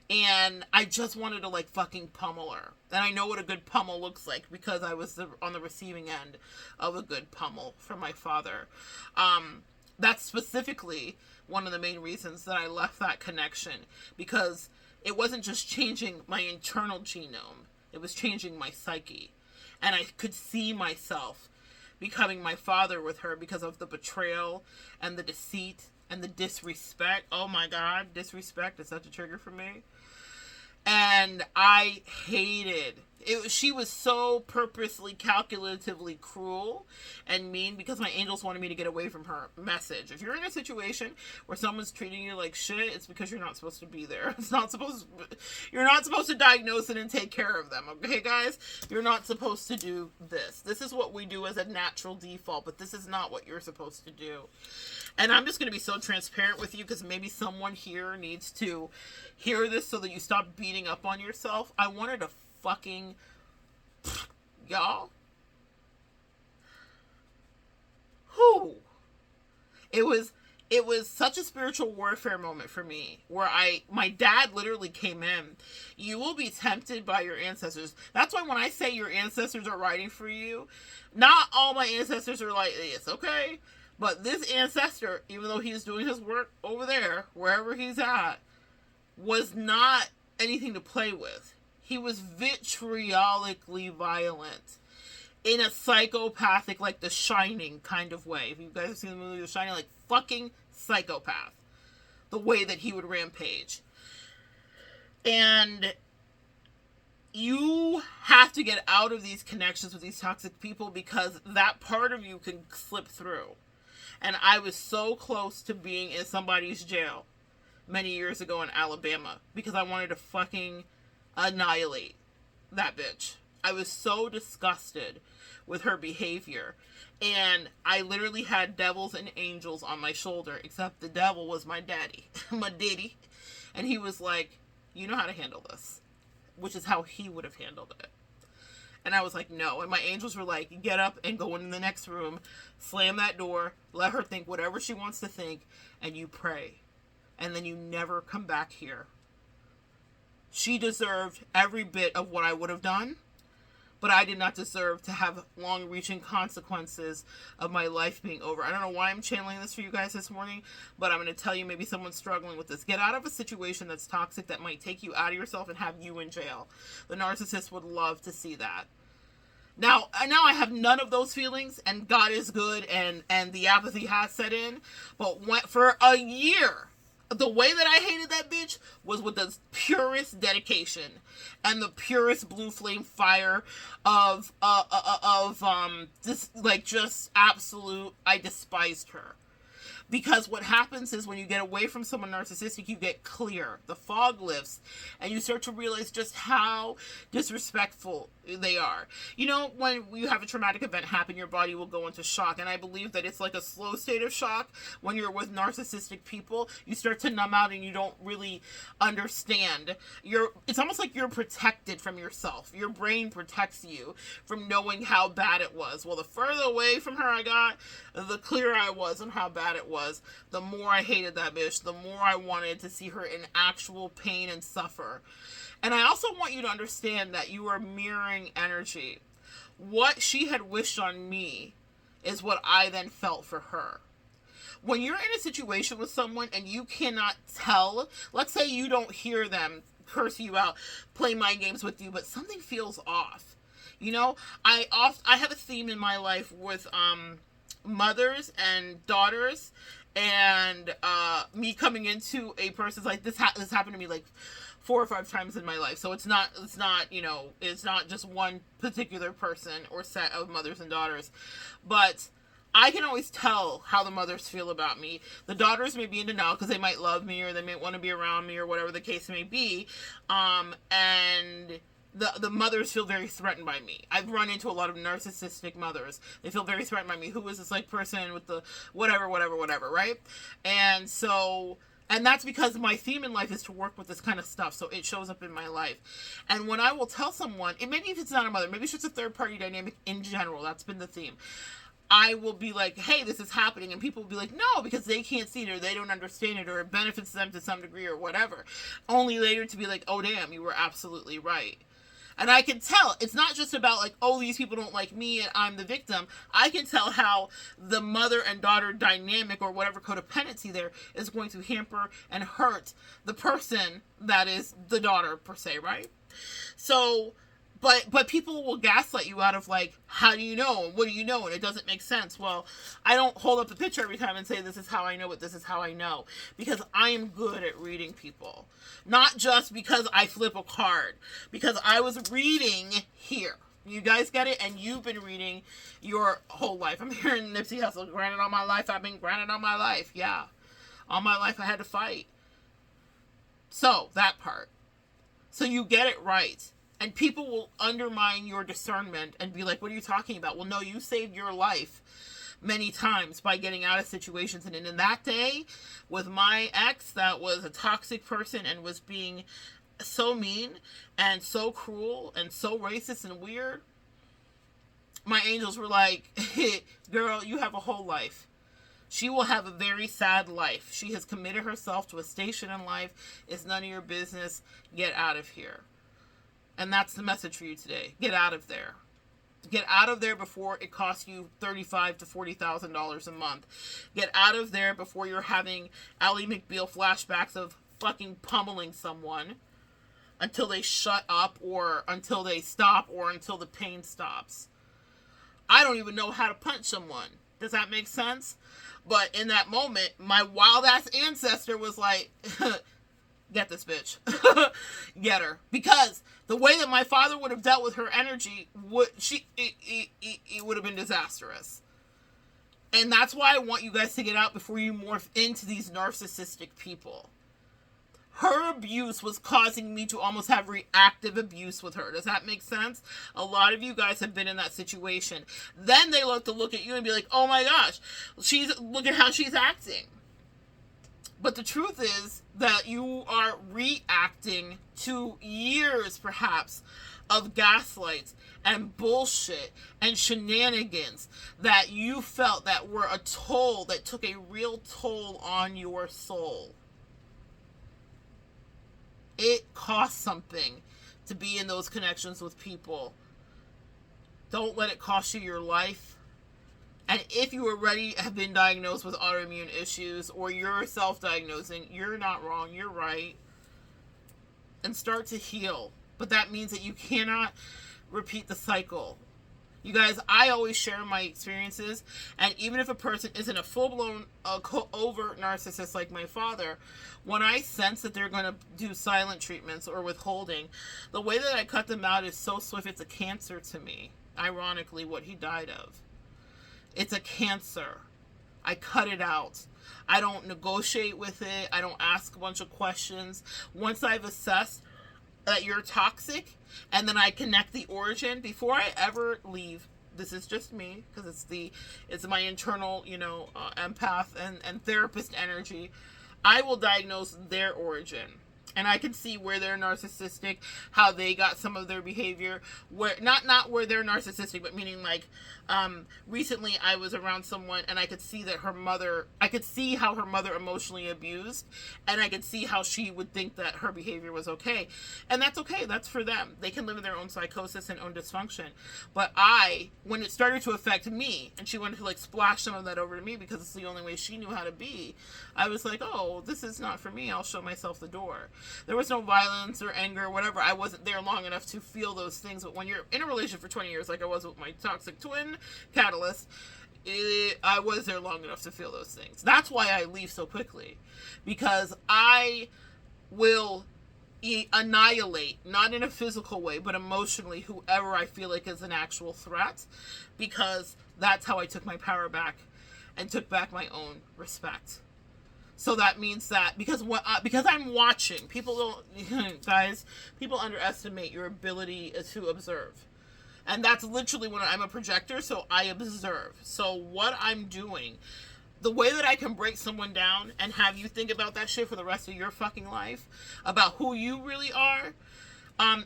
And I just wanted to like fucking pummel her. And I know what a good pummel looks like because I was on the receiving end of a good pummel from my father. That's specifically one of the main reasons that I left that connection, because it wasn't just changing my internal genome, it was changing my psyche. And I could see myself becoming my father with her because of the betrayal and the deceit and the disrespect. Oh my God, disrespect is such a trigger for me. And I hated it. She was so purposely, calculatively cruel and mean because my angels wanted me to get away from her. Message: if you're in a situation where someone's treating you like shit, it's because you're not supposed to be there. You're not supposed to diagnose it and take care of them. Okay, guys? You're not supposed to do this. This is what we do as a natural default, but this is not what you're supposed to do. And I'm just going to be so transparent with you because maybe someone here needs to hear this so that you stop beating up on yourself. I wanted to fucking, y'all. Whew. It was such a spiritual warfare moment for me where my dad literally came in. You will be tempted by your ancestors. That's why when I say your ancestors are writing for you, not all my ancestors are like this, okay? But this ancestor, even though he's doing his work over there, wherever he's at, was not anything to play with. He was vitriolically violent in a psychopathic, like The Shining kind of way. If you guys have seen the movie The Shining, like fucking psychopath. The way that he would rampage. And you have to get out of these connections with these toxic people because that part of you can slip through. And I was so close to being in somebody's jail many years ago in Alabama because I wanted to fucking annihilate that bitch. I was so disgusted with her behavior. And I literally had devils and angels on my shoulder, except the devil was my daddy, my daddy. And he was like, you know how to handle this, which is how he would have handled it. And I was like, no. And my angels were like, get up and go in the next room, slam that door, let her think whatever she wants to think, and you pray. And then you never come back here. She deserved every bit of what I would have done, but I did not deserve to have long-reaching consequences of my life being over. I don't know why I'm channeling this for you guys this morning, but I'm going to tell you maybe someone's struggling with this. Get out of a situation that's toxic that might take you out of yourself and have you in jail. The narcissist would love to see that. Now I have none of those feelings, and God is good, and the apathy has set in. But for a year, the way that I hated that bitch was with the purest dedication and the purest blue flame fire of this, like, just absolute. I despised her. Because what happens is when you get away from someone narcissistic, you get clear. The fog lifts and you start to realize just how disrespectful they are. You know, when you have a traumatic event happen, your body will go into shock. And I believe that it's like a slow state of shock. When you're with narcissistic people, you start to numb out and you don't really understand. It's almost like you're protected from yourself. Your brain protects you from knowing how bad it was. Well, the further away from her I got, the clearer I was on how bad it was. The more I hated that bitch, the more I wanted to see her in actual pain and suffer. And I also want you to understand that you are mirroring energy. What she had wished on me is what I then felt for her. When you're in a situation with someone and you cannot tell, let's say you don't hear them curse you out, play mind games with you, but something feels off. You know, I have a theme in my life with mothers and daughters, and me coming into a person's like this happened to me like 4 or 5 times in my life. So it's not you know, it's not just one particular person or set of mothers and daughters, but I can always tell how the mothers feel about me. The daughters may be in denial because they might love me or they may want to be around me or whatever the case may be, and the mothers feel very threatened by me. I've run into a lot of narcissistic mothers. They feel very threatened by me. Who is this like person with the whatever, right? And so, and that's because my theme in life is to work with this kind of stuff. So it shows up in my life. And when I will tell someone, and maybe if it's not a mother, maybe it's just a third party dynamic in general, that's been the theme. I will be like, hey, this is happening. And people will be like, no, because they can't see it or they don't understand it or it benefits them to some degree or whatever. Only later to be like, oh, damn, you were absolutely right. And I can tell, it's not just about like, oh, these people don't like me and I'm the victim. I can tell how the mother and daughter dynamic or whatever codependency there is going to hamper and hurt the person that is the daughter per se, right? So, but people will gaslight you out of like, how do you know? What do you know? And it doesn't make sense. Well, I don't hold up a picture every time and say, this is how I know it. This is how I know. Because I am good at reading people. Not just because I flip a card. Because I was reading here. You guys get it? And you've been reading your whole life. I'm hearing Nipsey Hussle, granted all my life. I've been granted all my life. Yeah. All my life I had to fight. So, that part. So you get it right. And people will undermine your discernment and be like, what are you talking about? Well, no, you saved your life many times by getting out of situations. And in that day, with my ex, that was a toxic person and was being so mean and so cruel and so racist and weird, my angels were like, hey, girl, you have a whole life. She will have a very sad life. She has committed herself to a station in life. It's none of your business. Get out of here. And that's the message for you today. Get out of there. Get out of there before it costs you $35,000 to $40,000 a month. Get out of there before you're having Ally McBeal flashbacks of fucking pummeling someone until they shut up or until they stop or until the pain stops. I don't even know how to punch someone. Does that make sense? But in that moment, my wild-ass ancestor was like, get this bitch. Get her. Because the way that my father would have dealt with her energy, it would have been disastrous. And that's why I want you guys to get out before you morph into these narcissistic people. Her abuse was causing me to almost have reactive abuse with her. Does that make sense? A lot of you guys have been in that situation. Then they look at you and be like, oh my gosh, look at how she's acting. But the truth is that you are reacting to years, perhaps, of gaslights and bullshit and shenanigans that you felt that were a toll, that took a real toll on your soul. It costs something to be in those connections with people. Don't let it cost you your life. And if you already have been diagnosed with autoimmune issues or you're self-diagnosing, you're not wrong, you're right. And start to heal. But that means that you cannot repeat the cycle. You guys, I always share my experiences. And even if a person isn't a full-blown, overt narcissist like my father, when I sense that they're going to do silent treatments or withholding, the way that I cut them out is so swift. It's a cancer to me. Ironically, what he died of. It's a cancer. I cut it out. I don't negotiate with it. I don't ask a bunch of questions. Once I've assessed that you're toxic, and then I connect the origin before I ever leave. This is just me, because it's my internal, empath and therapist energy. I will diagnose their origin, and I can see where they're narcissistic, how they got some of their behavior, where not where they're narcissistic, but meaning like, recently I was around someone and I could see that I could see how her mother emotionally abused, and I could see how she would think that her behavior was okay. And that's okay. That's for them. They can live in their own psychosis and own dysfunction. But when it started to affect me, and she wanted to like splash some of that over to me because it's the only way she knew how to be, I was like, oh, this is not for me. I'll show myself the door. There was no violence or anger or whatever. I wasn't there long enough to feel those things. But when you're in a relationship for 20 years, like I was with my toxic twin catalyst, I was there long enough to feel those things. That's why I leave so quickly, because I will annihilate, not in a physical way, but emotionally, whoever I feel like is an actual threat, because that's how I took my power back and took back my own respect. So that means that because I'm watching, people underestimate your ability to observe. And that's literally when I'm a projector, so I observe. So what I'm doing, the way that I can break someone down and have you think about that shit for the rest of your fucking life, about who you really are,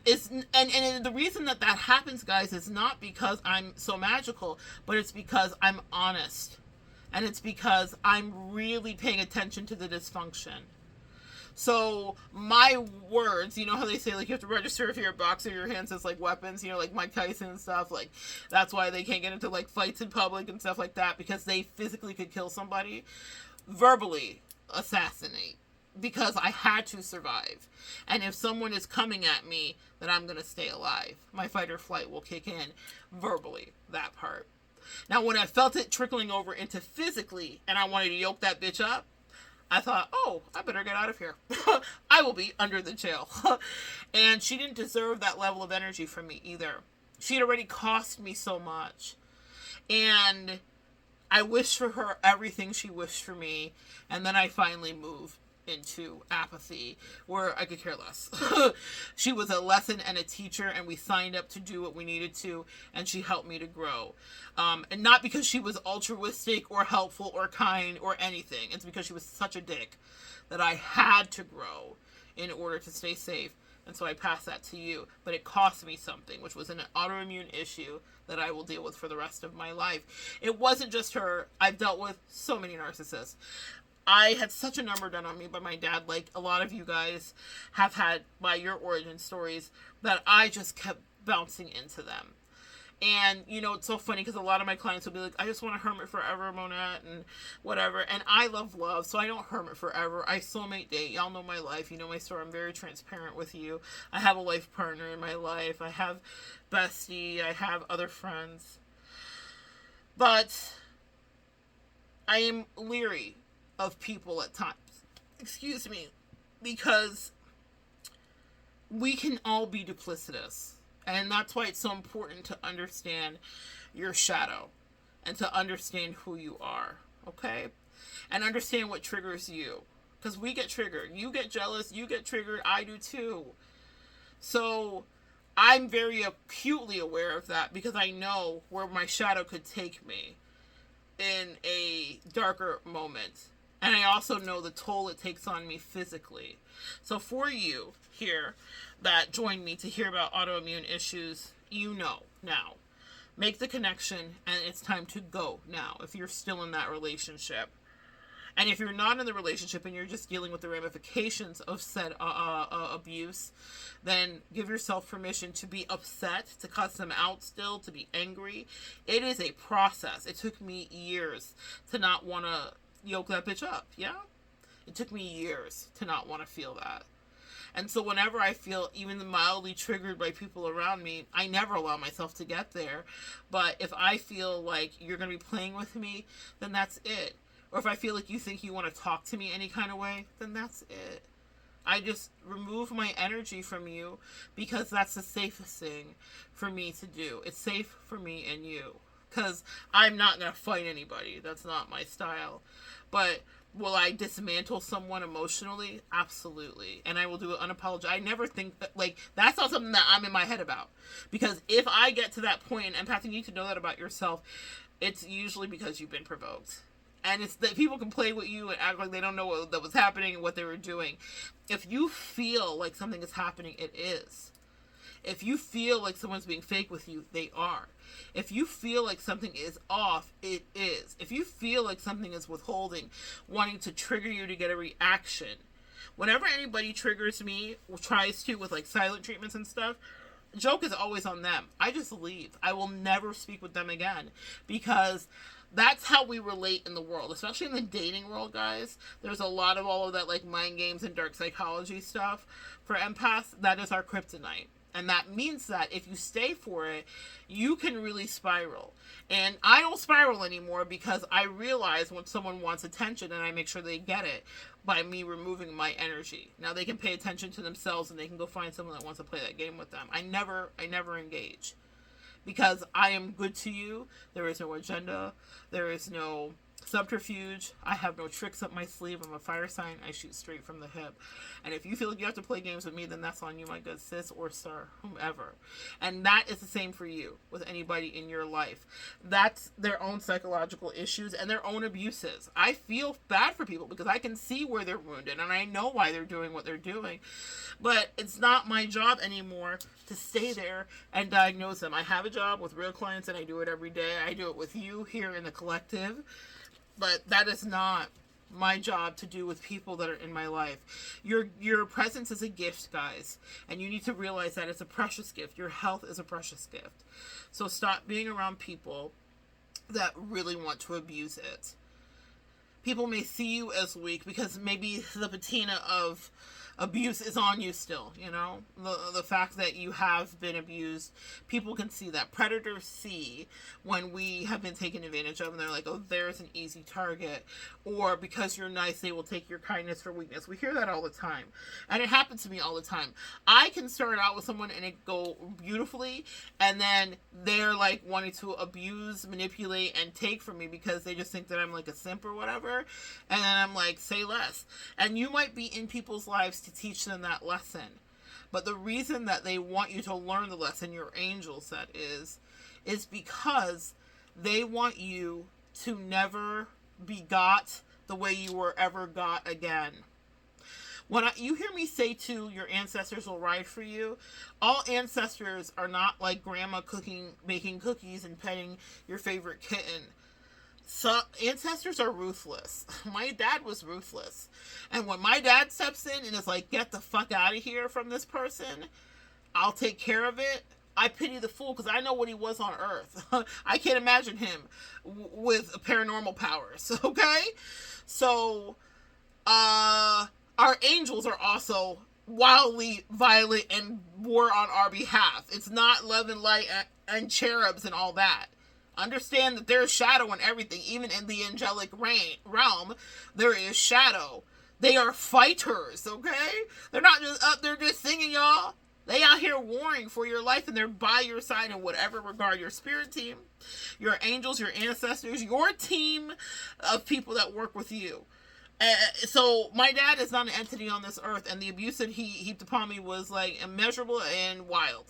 is and the reason that happens, guys, is not because I'm so magical, but it's because I'm honest. And it's because I'm really paying attention to the dysfunction. So my words, you know how they say like you have to register if you're a boxer, your hand says like weapons, like Mike Tyson and stuff, like that's why they can't get into like fights in public and stuff like that, because they physically could kill somebody, verbally assassinate, because I had to survive. And if someone is coming at me, then I'm going to stay alive. My fight or flight will kick in verbally, that part. Now, when I felt it trickling over into physically, and I wanted to yoke that bitch up, I thought, oh, I better get out of here. I will be under the jail. And she didn't deserve that level of energy from me either. She had already cost me so much. And I wished for her everything she wished for me. And then I finally moved into apathy, where I could care less. She was a lesson and a teacher, and we signed up to do what we needed to, and she helped me to grow. And not because she was altruistic or helpful or kind or anything. It's because she was such a dick that I had to grow in order to stay safe. And so I passed that to you. But it cost me something, which was an autoimmune issue that I will deal with for the rest of my life. It wasn't just her. I've dealt with so many narcissists. I had such a number done on me by my dad, like a lot of you guys have had by your origin stories, that I just kept bouncing into them. And, it's so funny because a lot of my clients will be like, I just want to hermit forever, Monette, and whatever. And I love love, so I don't hermit forever. I soulmate date. Y'all know my life. You know my story. I'm very transparent with you. I have a life partner in my life. I have bestie. I have other friends. But I am leery of people at times. Excuse me. Because we can all be duplicitous. And that's why it's so important to understand your shadow and to understand who you are, okay? And understand what triggers you. Because we get triggered. You get jealous. You get triggered. I do too. So I'm very acutely aware of that because I know where my shadow could take me in a darker moment. And I also know the toll it takes on me physically. So for you here that joined me to hear about autoimmune issues, now. Make the connection, and it's time to go now if you're still in that relationship. And if you're not in the relationship and you're just dealing with the ramifications of said abuse, then give yourself permission to be upset, to cuss them out still, to be angry. It is a process. It took me years to not want to yoke that bitch up, yeah? It took me years to not want to feel that. And so whenever I feel even mildly triggered by people around me, I never allow myself to get there. But if I feel like you're going to be playing with me, then that's it. Or if I feel like you think you want to talk to me any kind of way, then that's it. I just remove my energy from you because that's the safest thing for me to do. It's safe for me and you. because I'm not going to fight anybody. That's not my style. But will I dismantle someone emotionally? Absolutely. And I will do it unapologetic. I never think that, like, that's not something that I'm in my head about. Because if I get to that point, and Pat, you need to know that about yourself, it's usually because you've been provoked. And it's that people can play with you and act like they don't know what was happening and what they were doing. If you feel like something is happening, it is. If you feel like someone's being fake with you, they are. If you feel like something is off, it is. If you feel like something is withholding, wanting to trigger you to get a reaction. Whenever anybody triggers me, or tries to with like silent treatments and stuff, joke is always on them. I just leave. I will never speak with them again, because that's how we relate in the world, especially in the dating world, guys. There's a lot of all of that like mind games and dark psychology stuff. For empaths, that is our kryptonite. And that means that if you stay for it, you can really spiral. And I don't spiral anymore because I realize when someone wants attention, and I make sure they get it by me removing my energy. Now they can pay attention to themselves and they can go find someone that wants to play that game with them. I never engage. Because I am good to you. There is no agenda. There is no subterfuge. I have no tricks up my sleeve. I'm a fire sign. I shoot straight from the hip. And if you feel like you have to play games with me, then that's on you, my good sis or sir, whomever. And that is the same for you with anybody in your life. That's their own psychological issues and their own abuses. I feel bad for people because I can see where they're wounded and I know why they're doing what they're doing. But it's not my job anymore to stay there and diagnose them. I have a job with real clients and I do it every day. I do it with you here in the collective. But that is not my job to do with people that are in my life. Your presence is a gift, guys. And you need to realize that it's a precious gift. Your health is a precious gift. So stop being around people that really want to abuse it. People may see you as weak because maybe the patina of abuse is on you still, you know, the fact that you have been abused. People can see that. Predators see when we have been taken advantage of and they're like, oh, there's an easy target. Or because you're nice, they will take your kindness for weakness. We hear that all the time. And it happens to me all the time. I can start out with someone and it go beautifully, and then they're like wanting to abuse, manipulate, and take from me because they just think that I'm like a simp or whatever. And then I'm like, say less. And you might be in people's lives to teach them that lesson. But the reason that they want you to learn the lesson, your angel said, is because they want you to never be got the way you were ever got again. When you hear me say too, your ancestors will ride for you, all ancestors are not like grandma making cookies and petting your favorite kitten. So ancestors are ruthless. My dad was ruthless. And when my dad steps in and is like, get the fuck out of here from this person, I'll take care of it. I pity the fool because I know what he was on Earth. I can't imagine him with paranormal powers, okay? So, our angels are also wildly violent and war on our behalf. It's not love and light and cherubs and all that. Understand that there's shadow in everything. Even in the angelic realm, there is shadow. They are fighters, okay? They're not just up there just singing, y'all. They out here warring for your life, and they're by your side in whatever regard. Your spirit team, your angels, your ancestors, your team of people that work with you. So my dad is not an entity on this earth, and the abuse that he heaped upon me was like immeasurable and wild.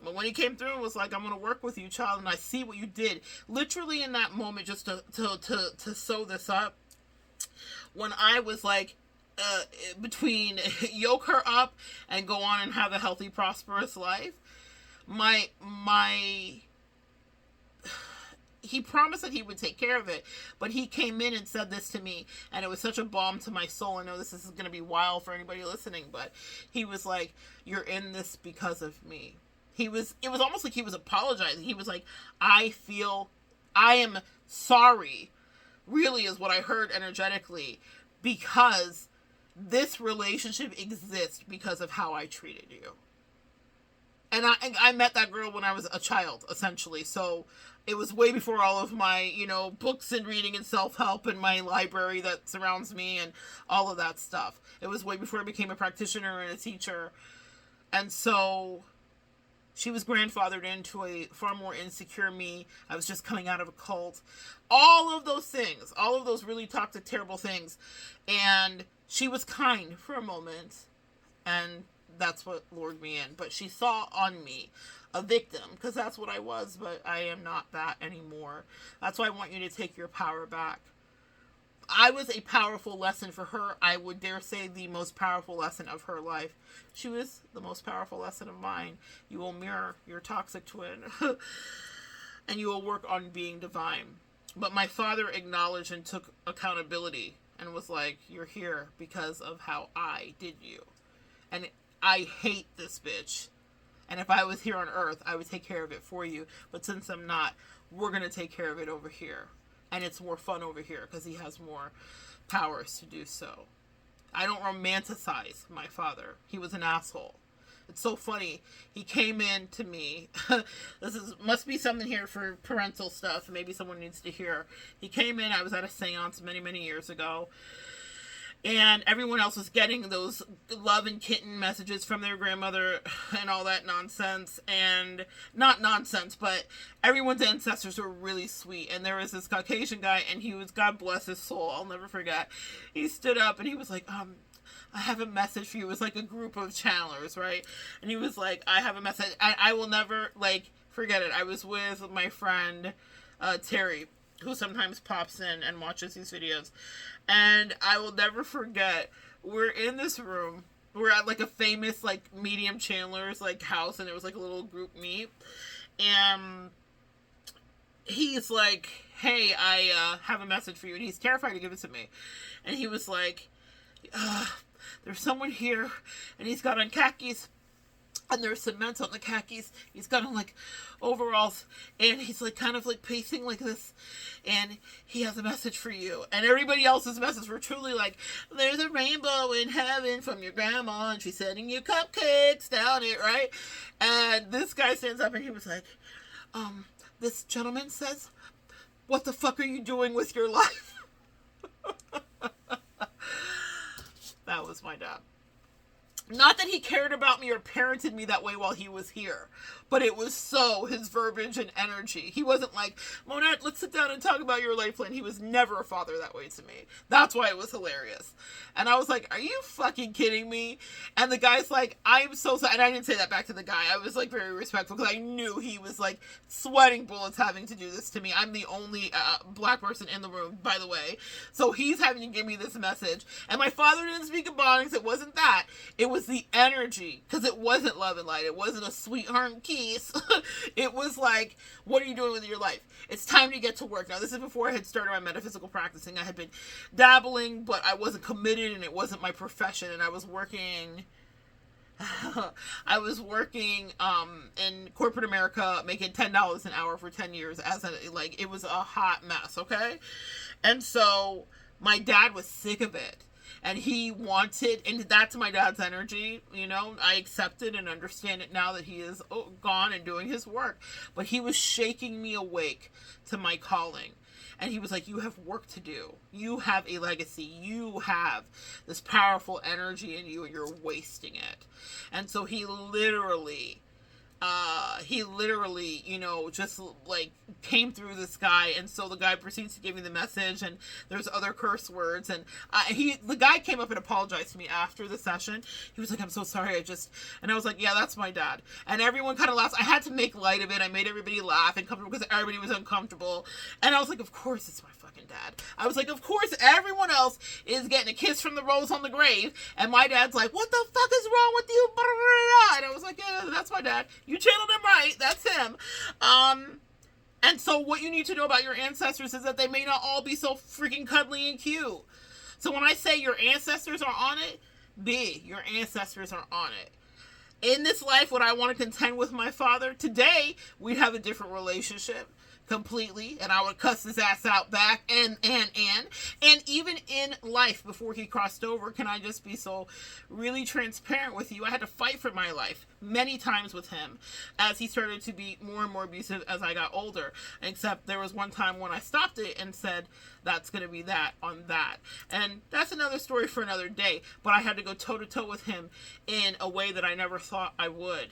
But when he came through and was like, I'm going to work with you, child, and I see what you did. Literally in that moment, just to sew this up, when I was like, between yoke her up and go on and have a healthy, prosperous life, he promised that he would take care of it, but he came in and said this to me, and it was such a balm to my soul. I know this is going to be wild for anybody listening, but he was like, you're in this because of me. It was almost like he was apologizing. He was like, I am sorry, really is what I heard energetically, because this relationship exists because of how I treated you. And I met that girl when I was a child, essentially. So it was way before all of my, books and reading and self-help and my library that surrounds me and all of that stuff. It was way before I became a practitioner and a teacher. And so She was grandfathered into a far more insecure me. I was just coming out of a cult. All of those things, all of those really toxic, terrible things. And she was kind for a moment. And that's what lured me in. But she saw on me a victim, because that's what I was, but I am not that anymore. That's why I want you to take your power back. I was a powerful lesson for her. I would dare say the most powerful lesson of her life. She was the most powerful lesson of mine. You will mirror your toxic twin. And you will work on being divine. But my father acknowledged and took accountability and was like, you're here because of how I did you. And I hate this bitch. And if I was here on earth, I would take care of it for you. But since I'm not, we're going to take care of it over here. And it's more fun over here because he has more powers to do so. I don't romanticize my father. He was an asshole. It's so funny. He came in to me. Must be something here for parental stuff. Maybe someone needs to hear. He came in. I was at a seance many, many years ago. And everyone else was getting those love and kitten messages from their grandmother and all that nonsense. And not nonsense, but everyone's ancestors were really sweet. And there was this Caucasian guy, and he was, God bless his soul, I'll never forget. He stood up and he was like, I have a message for you. It was like a group of channelers, right? And he was like, I have a message. I will never, forget it. I was with my friend, Terry, who sometimes pops in and watches these videos. And I will never forget, we're in this room. We're at a famous medium channelers house, and it was a little group meet. And he's like, hey, I have a message for you. And he's terrified to give it to me. And he was like, there's someone here, and he's got on khakis, and there's cement on the khakis. He's got on overalls, and he's kind of pacing like this, and he has a message for you. And everybody else's messages were truly there's a rainbow in heaven from your grandma, and she's sending you cupcakes down it, right? And this guy stands up and he was like, this gentleman says, what the fuck are you doing with your life? That was my dad. Not that he cared about me or parented me that way while he was here, but it was so his verbiage and energy. He wasn't like, Monette, let's sit down and talk about your life plan. He was never a father that way to me. That's why it was hilarious. And I was like, are you fucking kidding me? And the guy's like, I'm so sorry. And I didn't say that back to the guy. I was very respectful because I knew he was sweating bullets having to do this to me. I'm the only black person in the room, by the way. So he's having to give me this message. And my father didn't speak ebonics. It wasn't that. It was the energy, because it wasn't love and light. It wasn't a sweetheart kiss. It was what are you doing with your life? It's time to get to work. Now, this is before I had started my metaphysical practicing. I had been dabbling, but I wasn't committed, and it wasn't my profession. And I was working in corporate America, making $10 an hour for 10 years it was a hot mess. Okay. And so my dad was sick of it. And he wanted, and that's my dad's energy, I accept it and understand it now that he is gone and doing his work. But he was shaking me awake to my calling. And he was like, you have work to do. You have a legacy. You have this powerful energy in you, and you're wasting it. And so he literally, just came through this guy. And so the guy proceeds to give me the message, and there's other curse words. And the guy came up and apologized to me after the session. He was like, I'm so sorry. And I was like, yeah, that's my dad. And everyone kind of laughs. I had to make light of it. I made everybody laugh and comfortable because everybody was uncomfortable. And I was like, of course it's my fucking dad. I was like, of course everyone else is getting a kiss from the rose on the grave. And my dad's like, what the fuck is wrong with you? And I was like, yeah, that's my dad. You channeled him right. That's him. And so what you need to know about your ancestors is that they may not all be so freaking cuddly and cute. So when I say your ancestors are on it, your ancestors are on it. In this life, would I want to contend with my father? Today, we'd have a different relationship completely, and I would cuss his ass out back, and even in life before he crossed over, can I just be so really transparent with you? I had to fight for my life many times with him as he started to be more and more abusive as I got older, except there was one time when I stopped it and said, that's going to be that on that. And that's another story for another day, but I had to go toe to toe with him in a way that I never thought I would.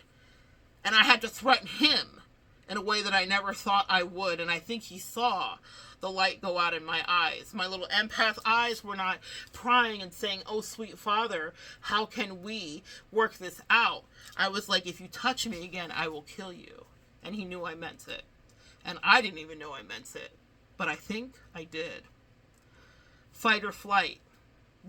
And I had to threaten him in a way that I never thought I would. And I think he saw the light go out in my eyes. My little empath eyes were not prying and saying, "Oh, sweet Father, how can we work this out?" I was like, "If you touch me again, I will kill you." And he knew I meant it. And I didn't even know I meant it. But I think I did. Fight or flight.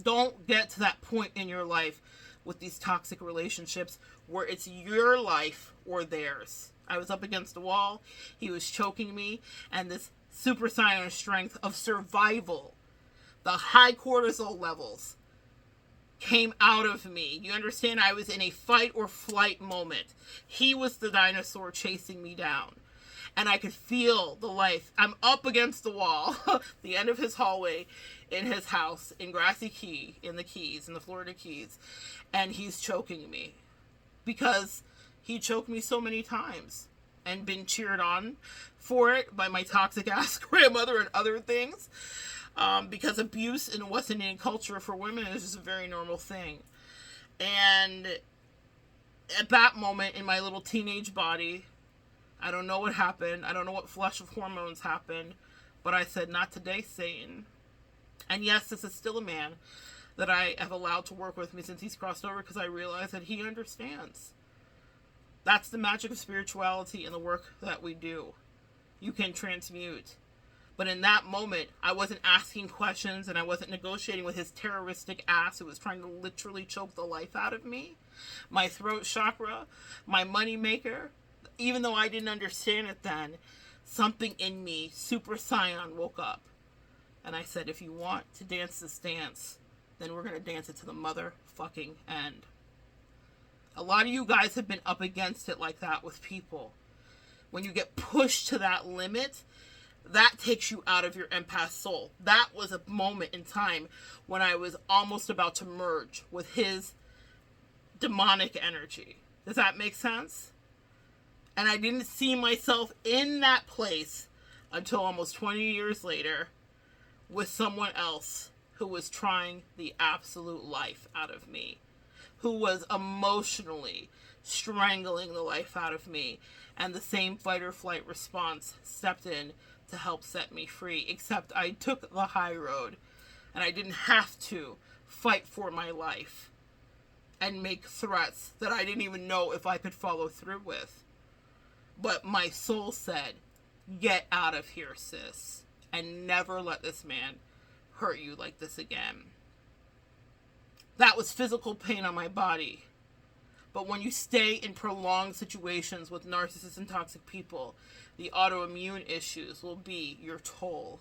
Don't get to that point in your life with these toxic relationships where it's your life or theirs. I was up against the wall. He was choking me. And this supersonic strength of survival, the high cortisol levels, came out of me. You understand? I was in a fight or flight moment. He was the dinosaur chasing me down. And I could feel the life. I'm up against the wall, the end of his hallway in his house in Grassy Key, in the Florida Keys. And he's choking me because he choked me so many times and been cheered on for it by my toxic ass grandmother and other things. Because abuse in West Indian culture for women is just a very normal thing. And at that moment in my little teenage body, I don't know what happened. I don't know what flush of hormones happened. But I said, "Not today, Satan." And yes, this is still a man that I have allowed to work with me since he's crossed over, because I realize that he understands. That's the magic of spirituality and the work that we do. You can transmute. But in that moment, I wasn't asking questions and I wasn't negotiating with his terroristic ass who was trying to literally choke the life out of me. My throat chakra, my money maker, even though I didn't understand it then, something in me, Super Saiyan, woke up. And I said, if you want to dance this dance, then we're going to dance it to the motherfucking end. A lot of you guys have been up against it like that with people. When you get pushed to that limit, that takes you out of your empath soul. That was a moment in time when I was almost about to merge with his demonic energy. Does that make sense? And I didn't see myself in that place until almost 20 years later with someone else who was trying the absolute life out of me, who was emotionally strangling the life out of me, and the same fight or flight response stepped in to help set me free, except I took the high road and I didn't have to fight for my life and make threats that I didn't even know if I could follow through with. But my soul said, "Get out of here, sis, and never let this man hurt you like this again." That was physical pain on my body. But when you stay in prolonged situations with narcissists and toxic people, the autoimmune issues will be your toll.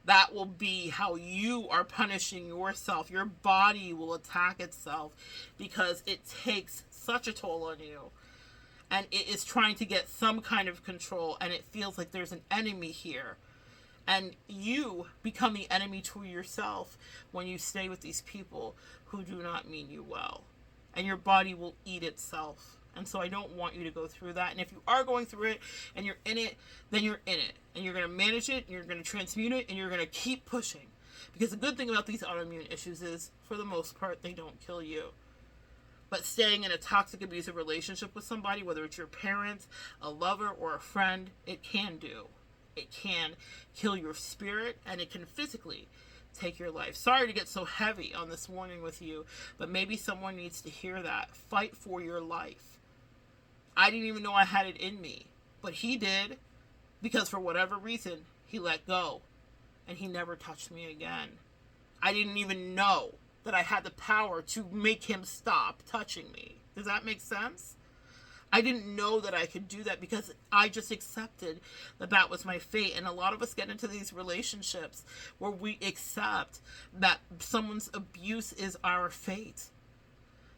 That will be how you are punishing yourself. Your body will attack itself because it takes such a toll on you. And it is trying to get some kind of control, and it feels like there's an enemy here. And you become the enemy to yourself when you stay with these people who do not mean you well. And your body will eat itself. And so I don't want you to go through that. And if you are going through it and you're in it, then you're in it. And you're going to manage it, and you're going to transmute it, and you're going to keep pushing. Because the good thing about these autoimmune issues is, for the most part, they don't kill you. But staying in a toxic, abusive relationship with somebody, whether it's your parents, a lover, or a friend, it can do. It can kill your spirit, and it can physically take your life. Sorry to get so heavy on this morning with you, but maybe someone needs to hear that. Fight for your life. I didn't even know I had it in me, but he did, because for whatever reason, he let go, and he never touched me again. I didn't even know that I had the power to make him stop touching me. Does that make sense? I didn't know that I could do that because I just accepted that that was my fate. And a lot of us get into these relationships where we accept that someone's abuse is our fate.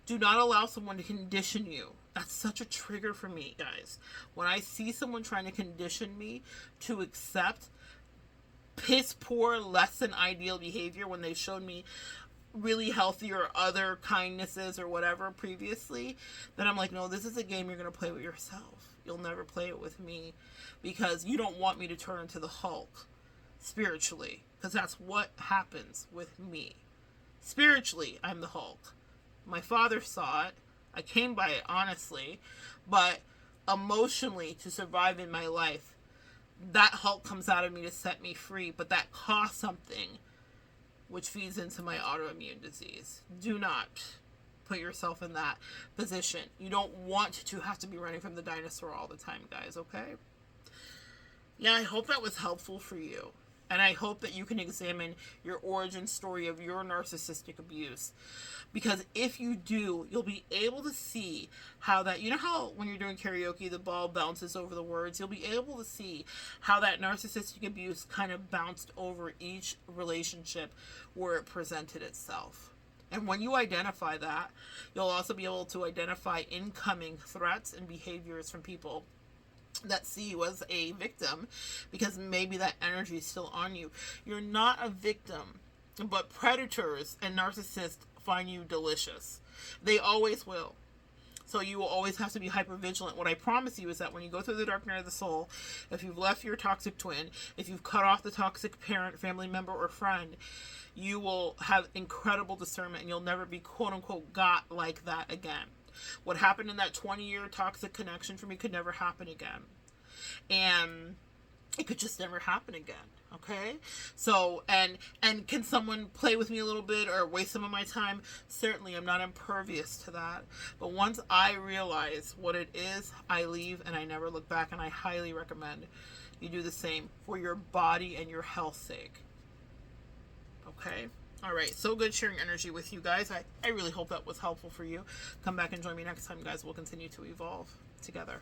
Do not allow someone to condition you. That's such a trigger for me, guys. When I see someone trying to condition me to accept piss poor, less than ideal behavior when they showed me really healthy or other kindnesses or whatever previously, then I'm like, no, this is a game you're going to play with yourself. You'll never play it with me, because you don't want me to turn into the Hulk spiritually, because that's what happens with me. Spiritually, I'm the Hulk. My father saw it. I came by it honestly, but emotionally to survive in my life. That Hulk comes out of me to set me free, but that costs something, which feeds into my autoimmune disease. Do not put yourself in that position. You don't want to have to be running from the dinosaur all the time, guys, okay? Yeah, I hope that was helpful for you. And I hope that you can examine your origin story of your narcissistic abuse. Because if you do, you'll be able to see how that, you know how when you're doing karaoke, the ball bounces over the words? You'll be able to see how that narcissistic abuse kind of bounced over each relationship where it presented itself. And when you identify that, you'll also be able to identify incoming threats and behaviors from people that see you as a victim, because maybe that energy is still on you. You're not a victim, but predators and narcissists find you delicious. They always will. So you will always have to be hyper vigilant. What I promise you is that when you go through the dark night of the soul, if you've left your toxic twin, if you've cut off the toxic parent, family member, or friend, you will have incredible discernment and you'll never be quote unquote got like that again. What happened in that 20-year toxic connection for me could never happen again. And it could just never happen again. Okay? So, and can someone play with me a little bit or waste some of my time? Certainly, I'm not impervious to that. But once I realize what it is, I leave and I never look back. And I highly recommend you do the same for your body and your health's sake. Okay? All right, so good sharing energy with you guys. I really hope that was helpful for you. Come back and join me next time, guys. We'll continue to evolve together.